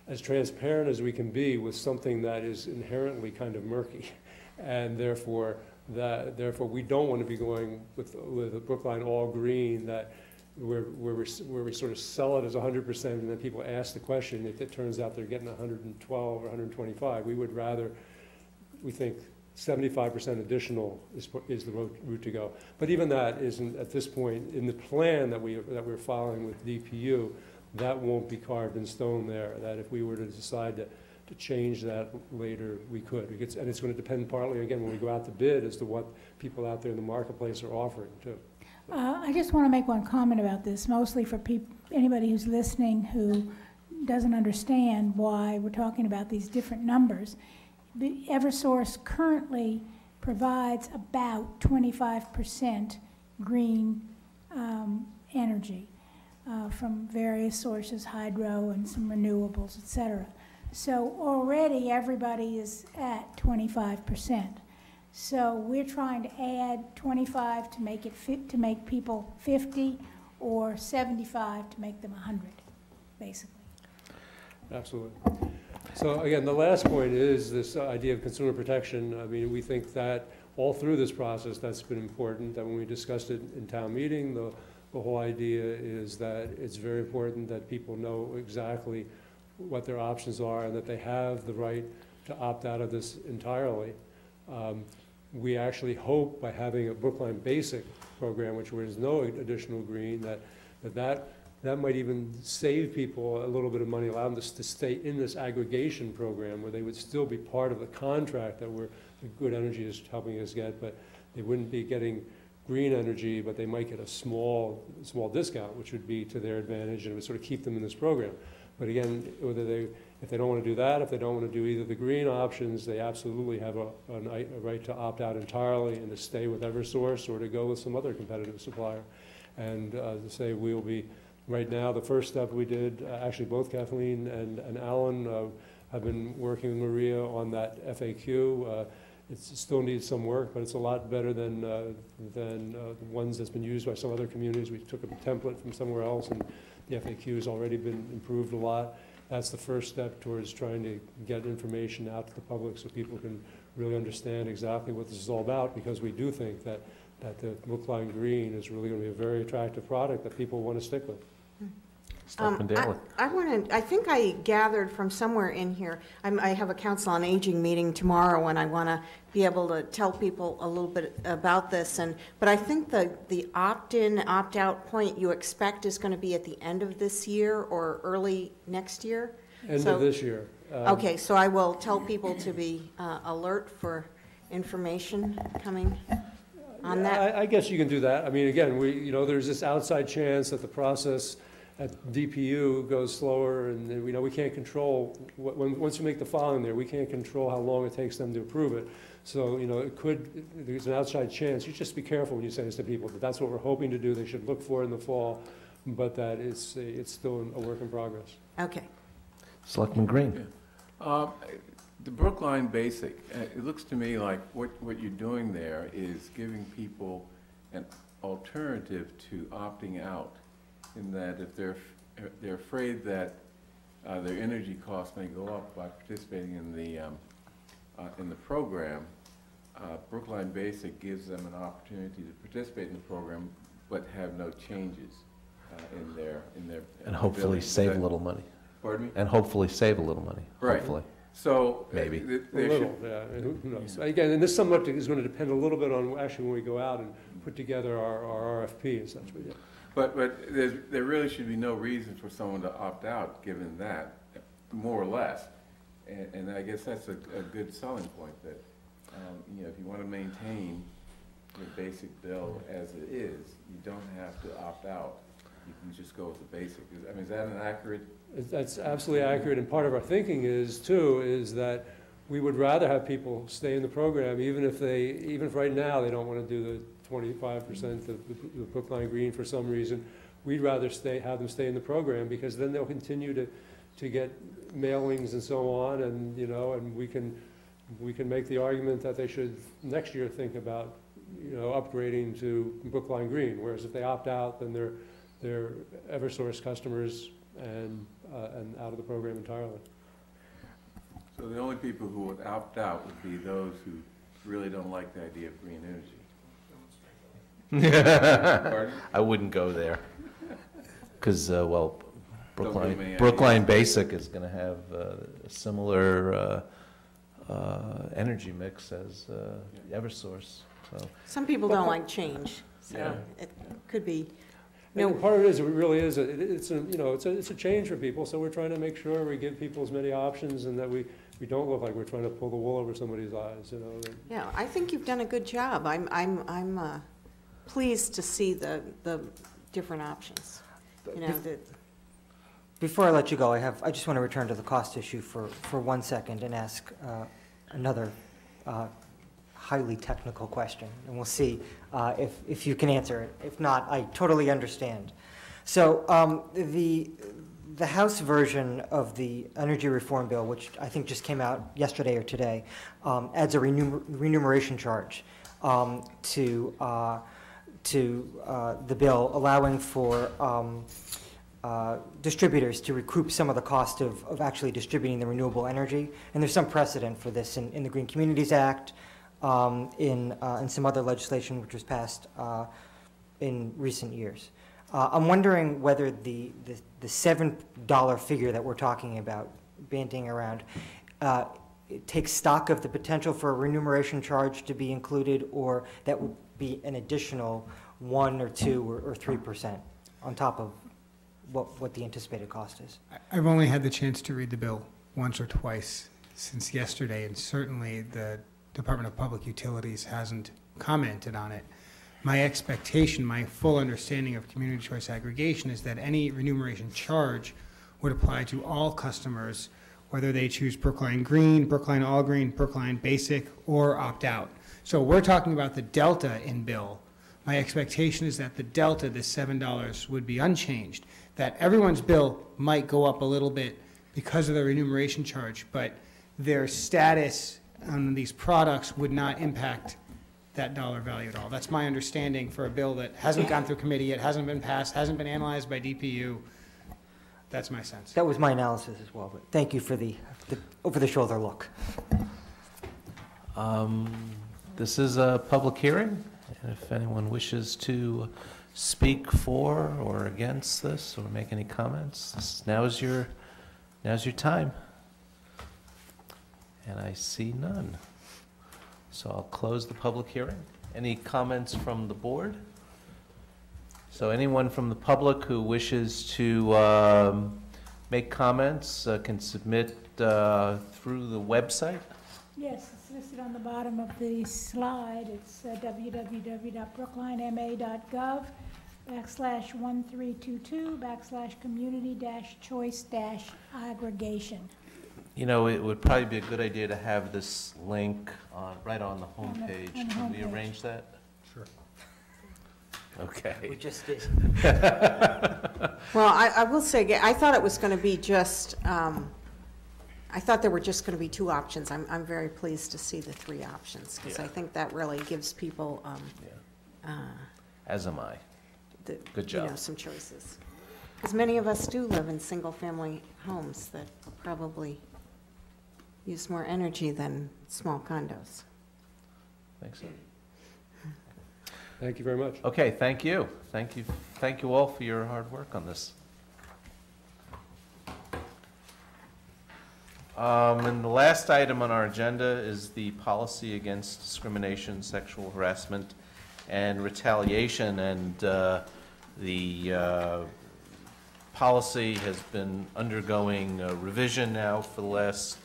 as transparent as we can be with something that is inherently kind of murky, and therefore we don't want to be going with a Brookline all green where we sort of sell it as 100%, and then people ask the question if it turns out they're getting 112 or 125. We would rather, we think, 75% additional is the route to go. But even that isn't, at this point, in the plan that we're following with DPU, that won't be carved in stone there, that if we were to decide to change that later, we could. And it's going to depend partly, again, when we go out to bid, as to what people out there in the marketplace are offering, too. I just want to make one comment about this, mostly for anybody who's listening who doesn't understand why we're talking about these different numbers. The Eversource currently provides about 25% green energy from various sources, hydro and some renewables, et cetera. So already everybody is at 25%. So we're trying to add 25 to make it to make people 50, or 75 to make them 100, basically. Absolutely. So again, the last point is this idea of consumer protection. I mean, we think that all through this process, that's been important, that when we discussed it in town meeting, the whole idea is that it's very important that people know exactly what their options are, and that they have the right to opt out of this entirely. We actually hope, by having a Brookline Basic program, which there is no additional green, that might even save people a little bit of money, allow them to stay in this aggregation program, where they would still be part of the contract that Good Energy is helping us get, but they wouldn't be getting green energy, but they might get a small discount, which would be to their advantage, and it would sort of keep them in this program. But again, if they don't want to do that, if they don't want to do either the green options, they absolutely have a right to opt out entirely and to stay with Eversource, or to go with some other competitive supplier. And to say we'll be, right now, the first step we did, actually both Kathleen and Alan have been working with Maria on that FAQ. it still needs some work, but it's a lot better than the ones that's been used by some other communities. We took a template from somewhere else, and the FAQ's already been improved a lot. That's the first step towards trying to get information out to the public so people can really understand exactly what this is all about, because we do think that the Brookline Green is really going to be a very attractive product that people want to stick with. I think I gathered from somewhere in here, I have a Council on Aging meeting tomorrow, and I want to be able to tell people a little bit about this. But I think the opt-in, opt-out point you expect is going to be at the end of this year or early next year? End of this year. Okay, so I will tell people to be alert for information coming on that. I guess you can do that. I mean, again, there's this outside chance that the process at DPU goes slower, and we can't control, once you make the filing there, we can't control how long it takes them to approve it. So, there's an outside chance. You just be careful when you say this to people, that that's what we're hoping to do. They should look for it in the fall, but that it's still a work in progress. Okay. Selectman Green. Yeah. The Brookline Basic, it looks to me like what you're doing there is giving people an alternative to opting out, in that if they're afraid that their energy costs may go up by participating in the program, Brookline Basic gives them an opportunity to participate in the program but have no changes in their And hopefully save a little money. Pardon me? And hopefully save a little money. Right. Hopefully. So maybe a little, yeah. Who knows? Again, and this somewhat is going to depend a little bit on actually when we go out and put together our RFP and such. But there really should be no reason for someone to opt out, given that, more or less. And I guess that's a good selling point, that if you want to maintain your basic bill as it is, you don't have to opt out. You can just go with the basic. I mean, is that an accurate? That's absolutely accurate, and part of our thinking is that we would rather have people stay in the program, even if right now they don't want to do the 25% of the Brookline Green for some reason. We'd rather have them stay in the program, because then they'll continue to get mailings and so on, and and we can make the argument that they should next year think about upgrading to Brookline Green. Whereas if they opt out, then they're Eversource customers and out of the program entirely. So the only people who would opt out would be those who really don't like the idea of green energy. I wouldn't go there, because Brookline Basic is going to have a similar energy mix as Eversource. So some people don't like change, so it could be. No, part of it is it really is it's a change for people. So we're trying to make sure we give people as many options, and that we don't look like we're trying to pull the wool over somebody's eyes. Yeah, I think you've done a good job. I'm pleased to see the different options. Before I let you go, I just want to return to the cost issue for 1 second and ask another highly technical question, and we'll see if you can answer it. If not, I totally understand. So the House version of the Energy Reform Bill, which I think just came out yesterday or today, adds a remuneration charge to the bill, allowing for distributors to recoup some of the cost of actually distributing the renewable energy. And there's some precedent for this in the Green Communities Act, in some other legislation which was passed in recent years. I'm wondering whether the $7 figure that we're talking about, bandying around, it takes stock of the potential for a remuneration charge to be included, or that would be an additional 1 or 2 or 3% on top of what the anticipated cost is. I've only had the chance to read the bill once or twice since yesterday, and certainly the Department of Public Utilities hasn't commented on it. My expectation, my full understanding of community choice aggregation is that any remuneration charge would apply to all customers, whether they choose Brookline Green, Brookline All Green, Brookline Basic, or opt out. So we're talking about the delta in bill. My expectation is that the delta, this $7, would be unchanged, that everyone's bill might go up a little bit because of the remuneration charge, but their status on these products would not impact that dollar value at all. That's my understanding for a bill that hasn't gone through committee yet, hasn't been passed, hasn't been analyzed by DPU. That's my sense. That was my analysis as well, but thank you for the over-the-shoulder look. This is a public hearing, and if anyone wishes to speak for or against this or make any comments, now's your time. And I see none. So I'll close the public hearing. Any comments from the board? So anyone from the public who wishes to make comments can submit through the website? Yes, it's listed on the bottom of the slide. It's www.brooklinemA.gov/1322/community-choice-aggregation. You know, it would probably be a good idea to have this link right on the homepage. Can we arrange that? Sure. Okay. We just did. Well, I will say, I thought it was going to be just, I thought there were just going to be two options. I'm very pleased to see the three options, because I think that really gives people, As am I. Good job. You know, some choices. Because many of us do live in single-family homes that probably use more energy than small condos. Thanks. Thank you very much. Okay, thank you. Thank you all for your hard work on this. And the last item on our agenda is the policy against discrimination, sexual harassment, and retaliation. And the policy has been undergoing revision now for the last,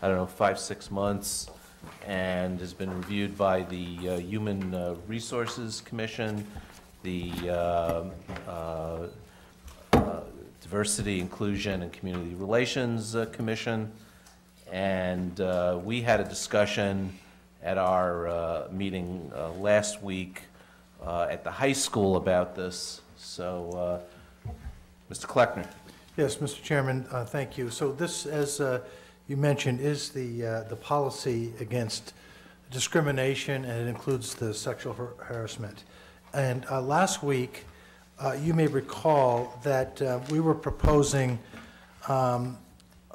5-6 months, and has been reviewed by the Human Resources Commission, the Diversity, Inclusion, and Community Relations Commission, and we had a discussion at our meeting last week at the high school about this. So, Mr. Kleckner. Yes, Mr. Chairman, thank you. So this, as you mentioned, is the policy against discrimination, and it includes the sexual harassment. And last week, you may recall that we were proposing a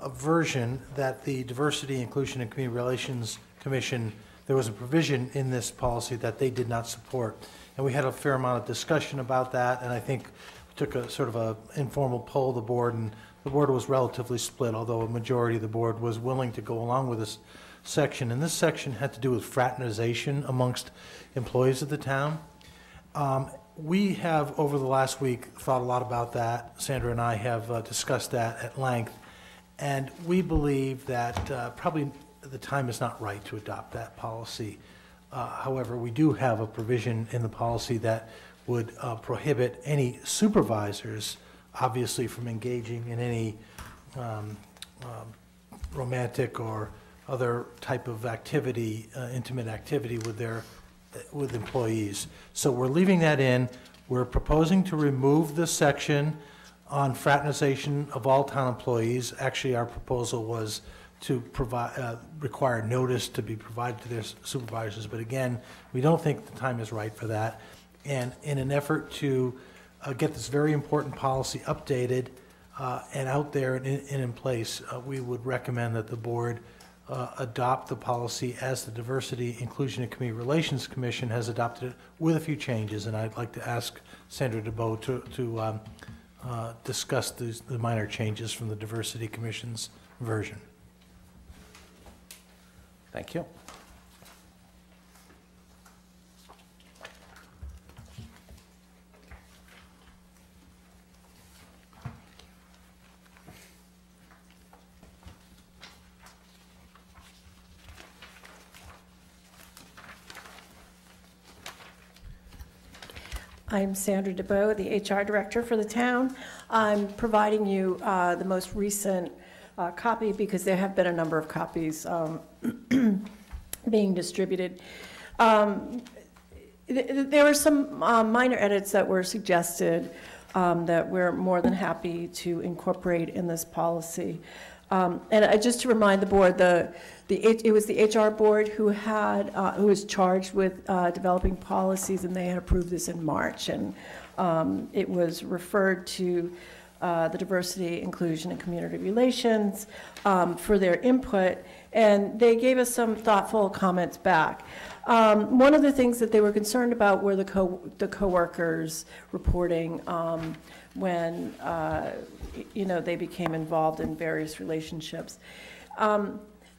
version that the Diversity, Inclusion, and Community Relations Commission, there was a provision in this policy that they did not support. And we had a fair amount of discussion about that, and I think we took a sort of an informal poll of the board, and the board was relatively split, although a majority of the board was willing to go along with this section. And this section had to do with fraternization amongst employees of the town. We have, over the last week, thought a lot about that. Sandra and I have discussed that at length, and we believe that probably the time is not right to adopt that policy. However, we do have a provision in the policy that would prohibit any supervisors, obviously, from engaging in any romantic or other type of activity, intimate activity with employees. So we're leaving that in. We're proposing to remove the section on fraternization of all town employees. Actually, our proposal was to provide, require notice to be provided to their supervisors, but again, we don't think the time is right for that. And in an effort to get this very important policy updated and out there and in place, we would recommend that the board adopt the policy as the Diversity, Inclusion, and Community Relations Commission has adopted it, with a few changes. And I'd like to ask Sandra DeBow to discuss the minor changes from the Diversity Commission's version. Thank you. I'm Sandra DeBow, the HR director for the town. I'm providing you the most recent copy because there have been a number of copies being distributed. There were some minor edits that were suggested that we're more than happy to incorporate in this policy. Just to remind the board, it was the HR board who was charged with developing policies, and they had approved this in March. And it was referred to the Diversity, Inclusion, and Community Relations for their input, and they gave us some thoughtful comments back. One of the things that they were concerned about were the coworkers reporting when they became involved in various relationships.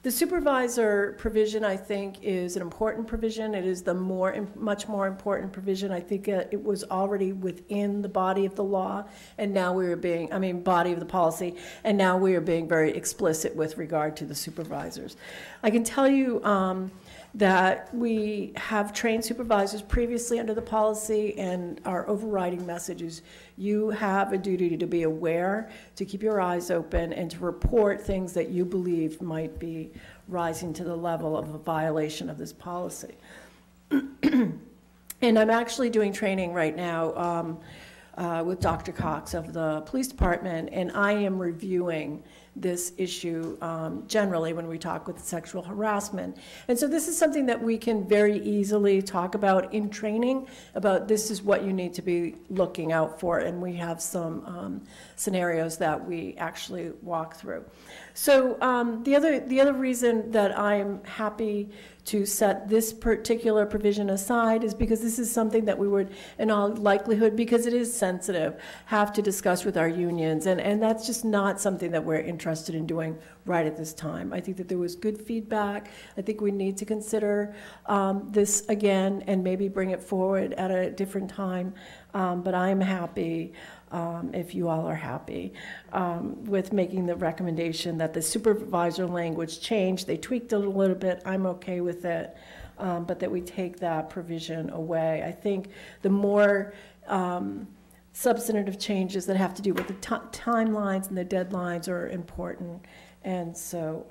The supervisor provision, I think, is an important provision. It is the much more important provision. I think it was already within the body of the law, and now body of the policy, and now we are being very explicit with regard to the supervisors. I can tell you that we have trained supervisors previously under the policy, and our overriding message is you have a duty to be aware, to keep your eyes open, and to report things that you believe might be rising to the level of a violation of this policy. And I'm actually doing training right now with Dr. Cox of the police department, and I am reviewing this issue generally when we talk with sexual harassment. And so this is something that we can very easily talk about in training, about this is what you need to be looking out for, and we have some scenarios that we actually walk through. So the other reason that I'm happy to set this particular provision aside is because this is something that we would, in all likelihood, because it is sensitive, have to discuss with our unions, and that's just not something that we're interested in doing right at this time. I think that there was good feedback. I think we need to consider this again and maybe bring it forward at a different time, but I'm happy if you all are happy with making the recommendation that the supervisor language change. They tweaked it a little bit. I'm okay with it, but that we take that provision away. I think the more substantive changes that have to do with the timelines and the deadlines are important, and so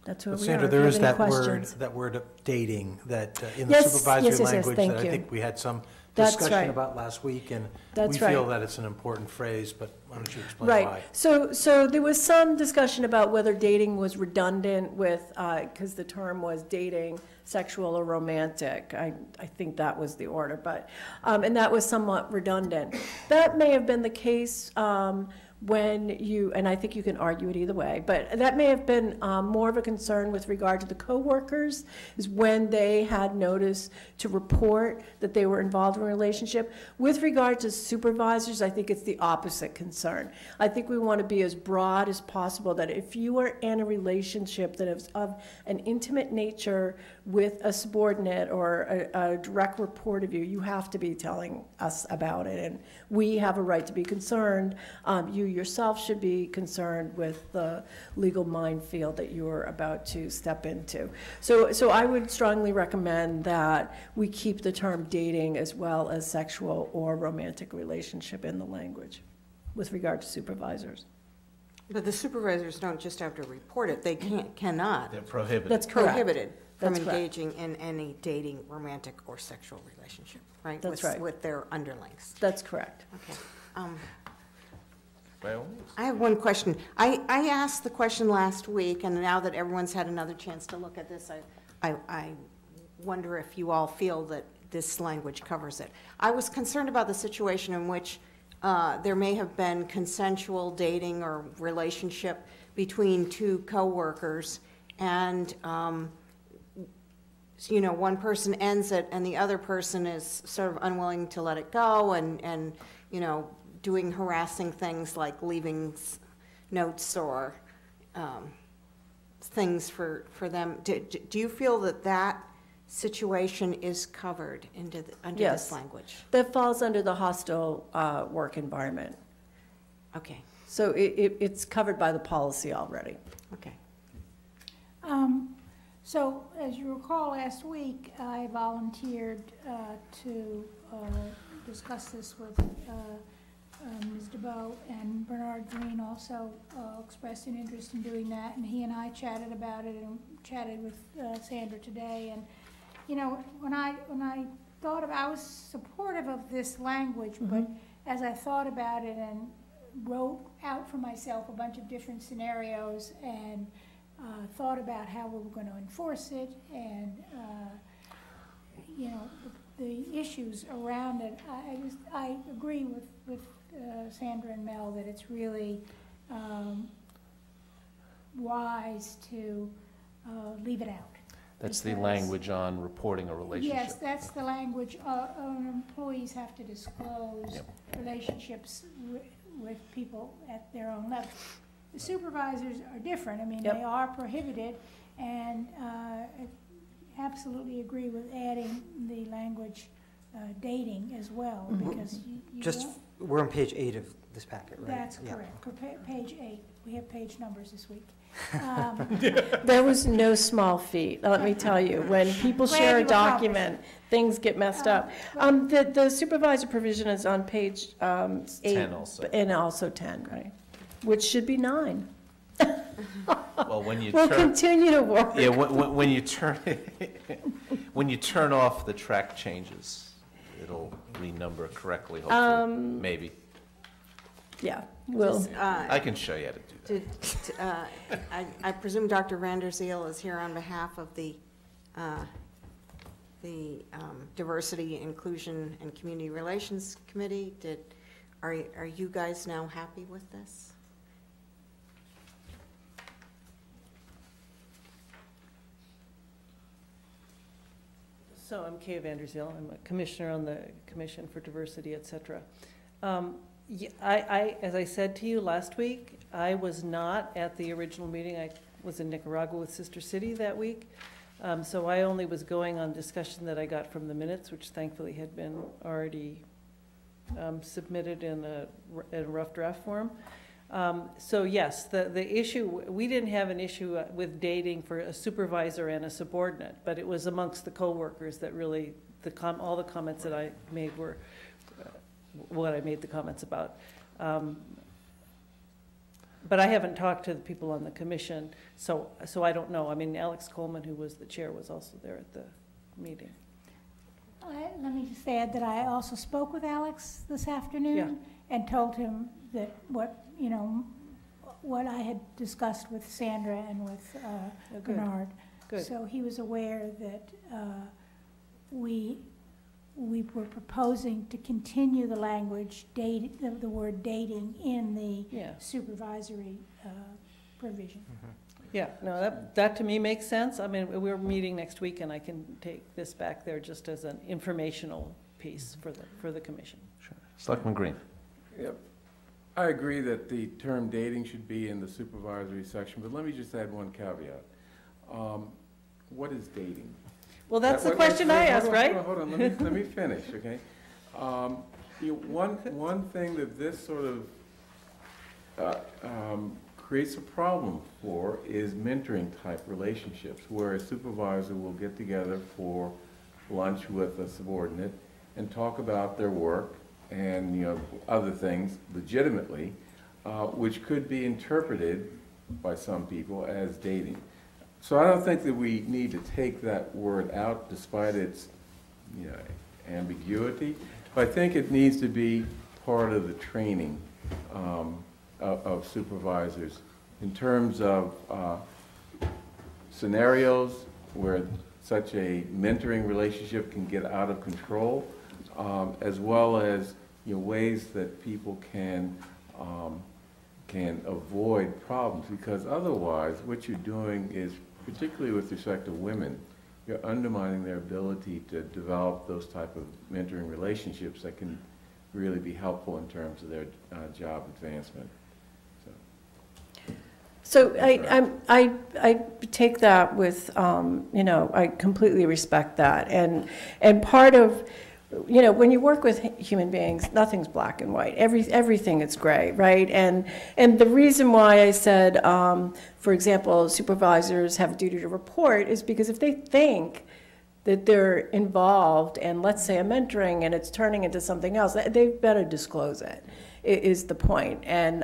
that's what we Sandra, are. there is that questions. word of dating that in the Yes, supervisory yes, language thank that I you. think we had some That's discussion right. about last week, and That's we feel right. that it's an important phrase, but why don't you explain Right. why? So there was some discussion about whether dating was redundant with, because the term was dating, sexual or romantic. I think that was the order, but, and that was somewhat redundant. That may have been the case when you, and I think you can argue it either way, but that may have been more of a concern with regard to the coworkers, is when they had notice to report that they were involved in a relationship. With regard to supervisors, I think it's the opposite concern. I think we want to be as broad as possible, that if you are in a relationship that is of an intimate nature with a subordinate or a direct report of you, you have to be telling us about it, and we have a right to be concerned. You yourself should be concerned with the legal minefield that you are about to step into. So I would strongly recommend that we keep the term dating as well as sexual or romantic relationship in the language with regard to supervisors. But the supervisors don't just have to report it, they cannot. They're prohibited. That's correct. Prohibited from That's correct. engaging in any dating, romantic, or sexual relationship, right? That's right. With their underlings. That's correct. Okay. By all means. I have one question. I asked the question last week, and now that everyone's had another chance to look at this, I wonder if you all feel that this language covers it. I was concerned about the situation in which there may have been consensual dating or relationship between two coworkers, and one person ends it and the other person is sort of unwilling to let it go, and doing harassing things like leaving notes or things for them. Do you feel that situation is covered under Yes. this language? That falls under the hostile work environment. Okay. So it's covered by the policy already. Okay. So, as you recall, last week, I volunteered to discuss this with Ms. DeBoe, and Bernard Green also expressed an interest in doing that, and he and I chatted about it and chatted with Sandra today. And when I thought I was supportive of this language, but as I thought about it and wrote out for myself a bunch of different scenarios and thought about how we were going to enforce it and, you know, the issues around it. I agree with Sandra and Mel that it's really wise to leave it out. That's the language on reporting a relationship. Yes, that's the language. Employees have to disclose relationships with people at their own level. The supervisors are different. I mean, they are prohibited, and I absolutely agree with adding the language dating as well, because you Just, we're on page 8 of this packet, right? That's correct. For page 8. We have page numbers this week. There was no small feat, let me tell you. When people share a document, things get messed up. The supervisor provision is on page 8. 10 also. And also 10, right? Which should be 9. Well, when you we'll continue to work. Yeah, when you turn when you turn off the track changes, it'll renumber correctly. Hopefully, maybe. Yeah, we'll. I can show you how to do that. I presume Dr. Vanderzeel is here on behalf of the Diversity, Inclusion, and Community Relations Committee. Are you guys now happy with this? So I'm Kay Vanderzeel. I'm a commissioner on the Commission for Diversity, et cetera. As I said to you last week, I was not at the original meeting. I was in Nicaragua with Sister City that week. So I only was going on discussion that I got from the minutes, which thankfully had been already submitted in a rough draft form. So yes, the issue, we didn't have an issue with dating for a supervisor and a subordinate, but it was amongst the coworkers that really, all the comments that I made were what I made the comments about. But I haven't talked to the people on the commission, so I don't know. I mean, Alex Coleman, who was the chair, was also there at the meeting. Let me just add that I also spoke with Alex this afternoon and told him that what I had discussed with Sandra and with Bernard. Good. So he was aware that we were proposing to continue the language, the word dating in the supervisory provision. Yeah, no, that to me makes sense. I mean, we're meeting next week, and I can take this back there just as an informational piece for the commission. Sure. Selectman Green. Yep. I agree that the term dating should be in the supervisory section, but let me just add one caveat. What is dating? Well, that's the question I asked, right? Hold on, let me finish, okay? One thing that this sort of creates a problem for is mentoring type relationships, where a supervisor will get together for lunch with a subordinate and talk about their work and other things legitimately, which could be interpreted by some people as dating. So I don't think that we need to take that word out despite its ambiguity, but I think it needs to be part of the training of supervisors in terms of scenarios where such a mentoring relationship can get out of control, as well as ways that people can avoid problems, because otherwise what you're doing is, particularly with respect to women, you're undermining their ability to develop those type of mentoring relationships that can really be helpful in terms of their job advancement. So I take that with, I completely respect that. And part of, when you work with human beings, nothing's black and white. Everything is gray, right? And the reason why I said, for example, supervisors have a duty to report is because if they think that they're involved in, let's say, a mentoring and it's turning into something else, they better disclose it, is the point. And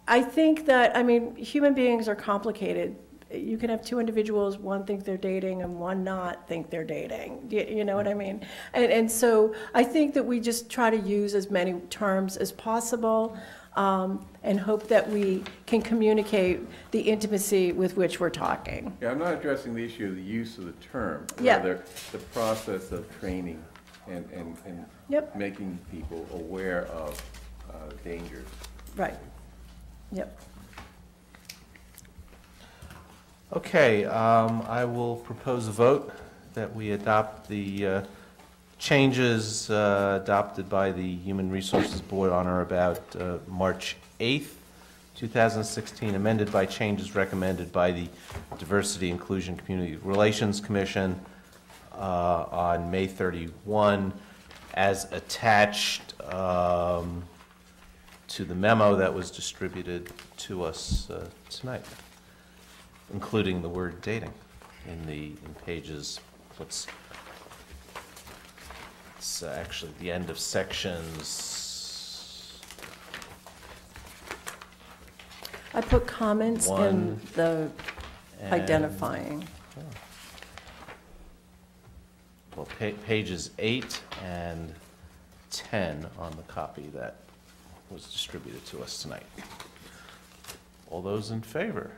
I think that, human beings are complicated you can have two individuals, one think they're dating and one not think they're dating. You know what I mean? And so I think that we just try to use as many terms as possible, and hope that we can communicate the intimacy with which we're talking. Yeah, I'm not addressing the issue of the use of the term, Yeah. rather the process of training and Yep. making people aware of dangers. Right. Yep. Okay, I will propose a vote that we adopt the changes adopted by the Human Resources Board on or about March 8th, 2016, amended by changes recommended by the Diversity, Inclusion, Community Relations Commission on May 31, as attached to the memo that was distributed to us tonight, including the word dating in pages, it's actually the end of sections. I put comments in One the and- identifying. Well, pages 8 and 10 on the copy that was distributed to us tonight. All those in favor,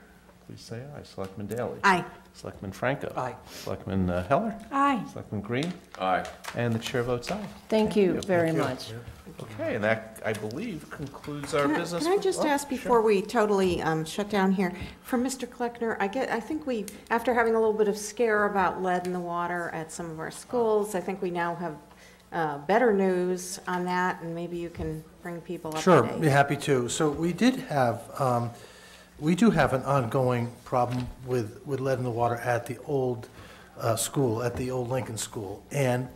please say aye. Selectman Daley? Aye. Selectman Franco? Aye. Selectman Heller? Aye. Selectman Green? Aye. And the chair votes aye. Thank you very much. Okay, and that, I believe, concludes our business. Can I just Oh, ask before we totally shut down here, for Mr. Kleckner, I think we, after having a little bit of scare about lead in the water at some of our schools, I think we now have better news on that, and maybe you can bring people up to Sure, date. be happy to. So we do have an ongoing problem with lead in the water at the old school, at the old Lincoln School.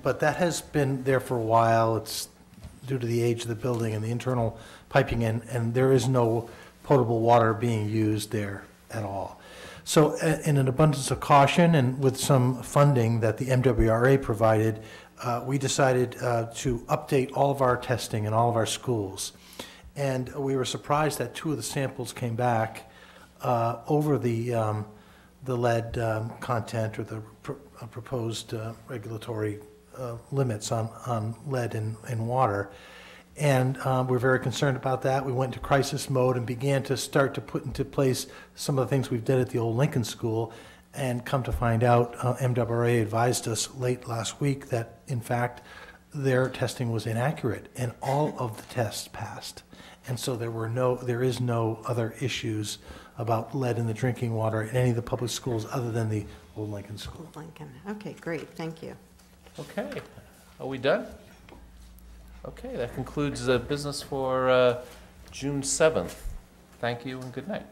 But that has been there for a while. It's due to the age of the building and the internal piping in, and there is no potable water being used there at all. So in an abundance of caution and with some funding that the MWRA provided, we decided to update all of our testing in all of our schools. And we were surprised that 2 of the samples came back over the lead content or the proposed regulatory limits on lead in water. And we're very concerned about that. We went into crisis mode and began to start to put into place some of the things we've did at the old Lincoln School. And come to find out, MWRA advised us late last week that, in fact, their testing was inaccurate, and all of the tests passed. And so there is no other issues about lead in the drinking water in any of the public schools other than the old Lincoln School. Old Lincoln. Okay, great, thank you. Okay, are we done? Okay, that concludes the business for June 7th. Thank you and good night.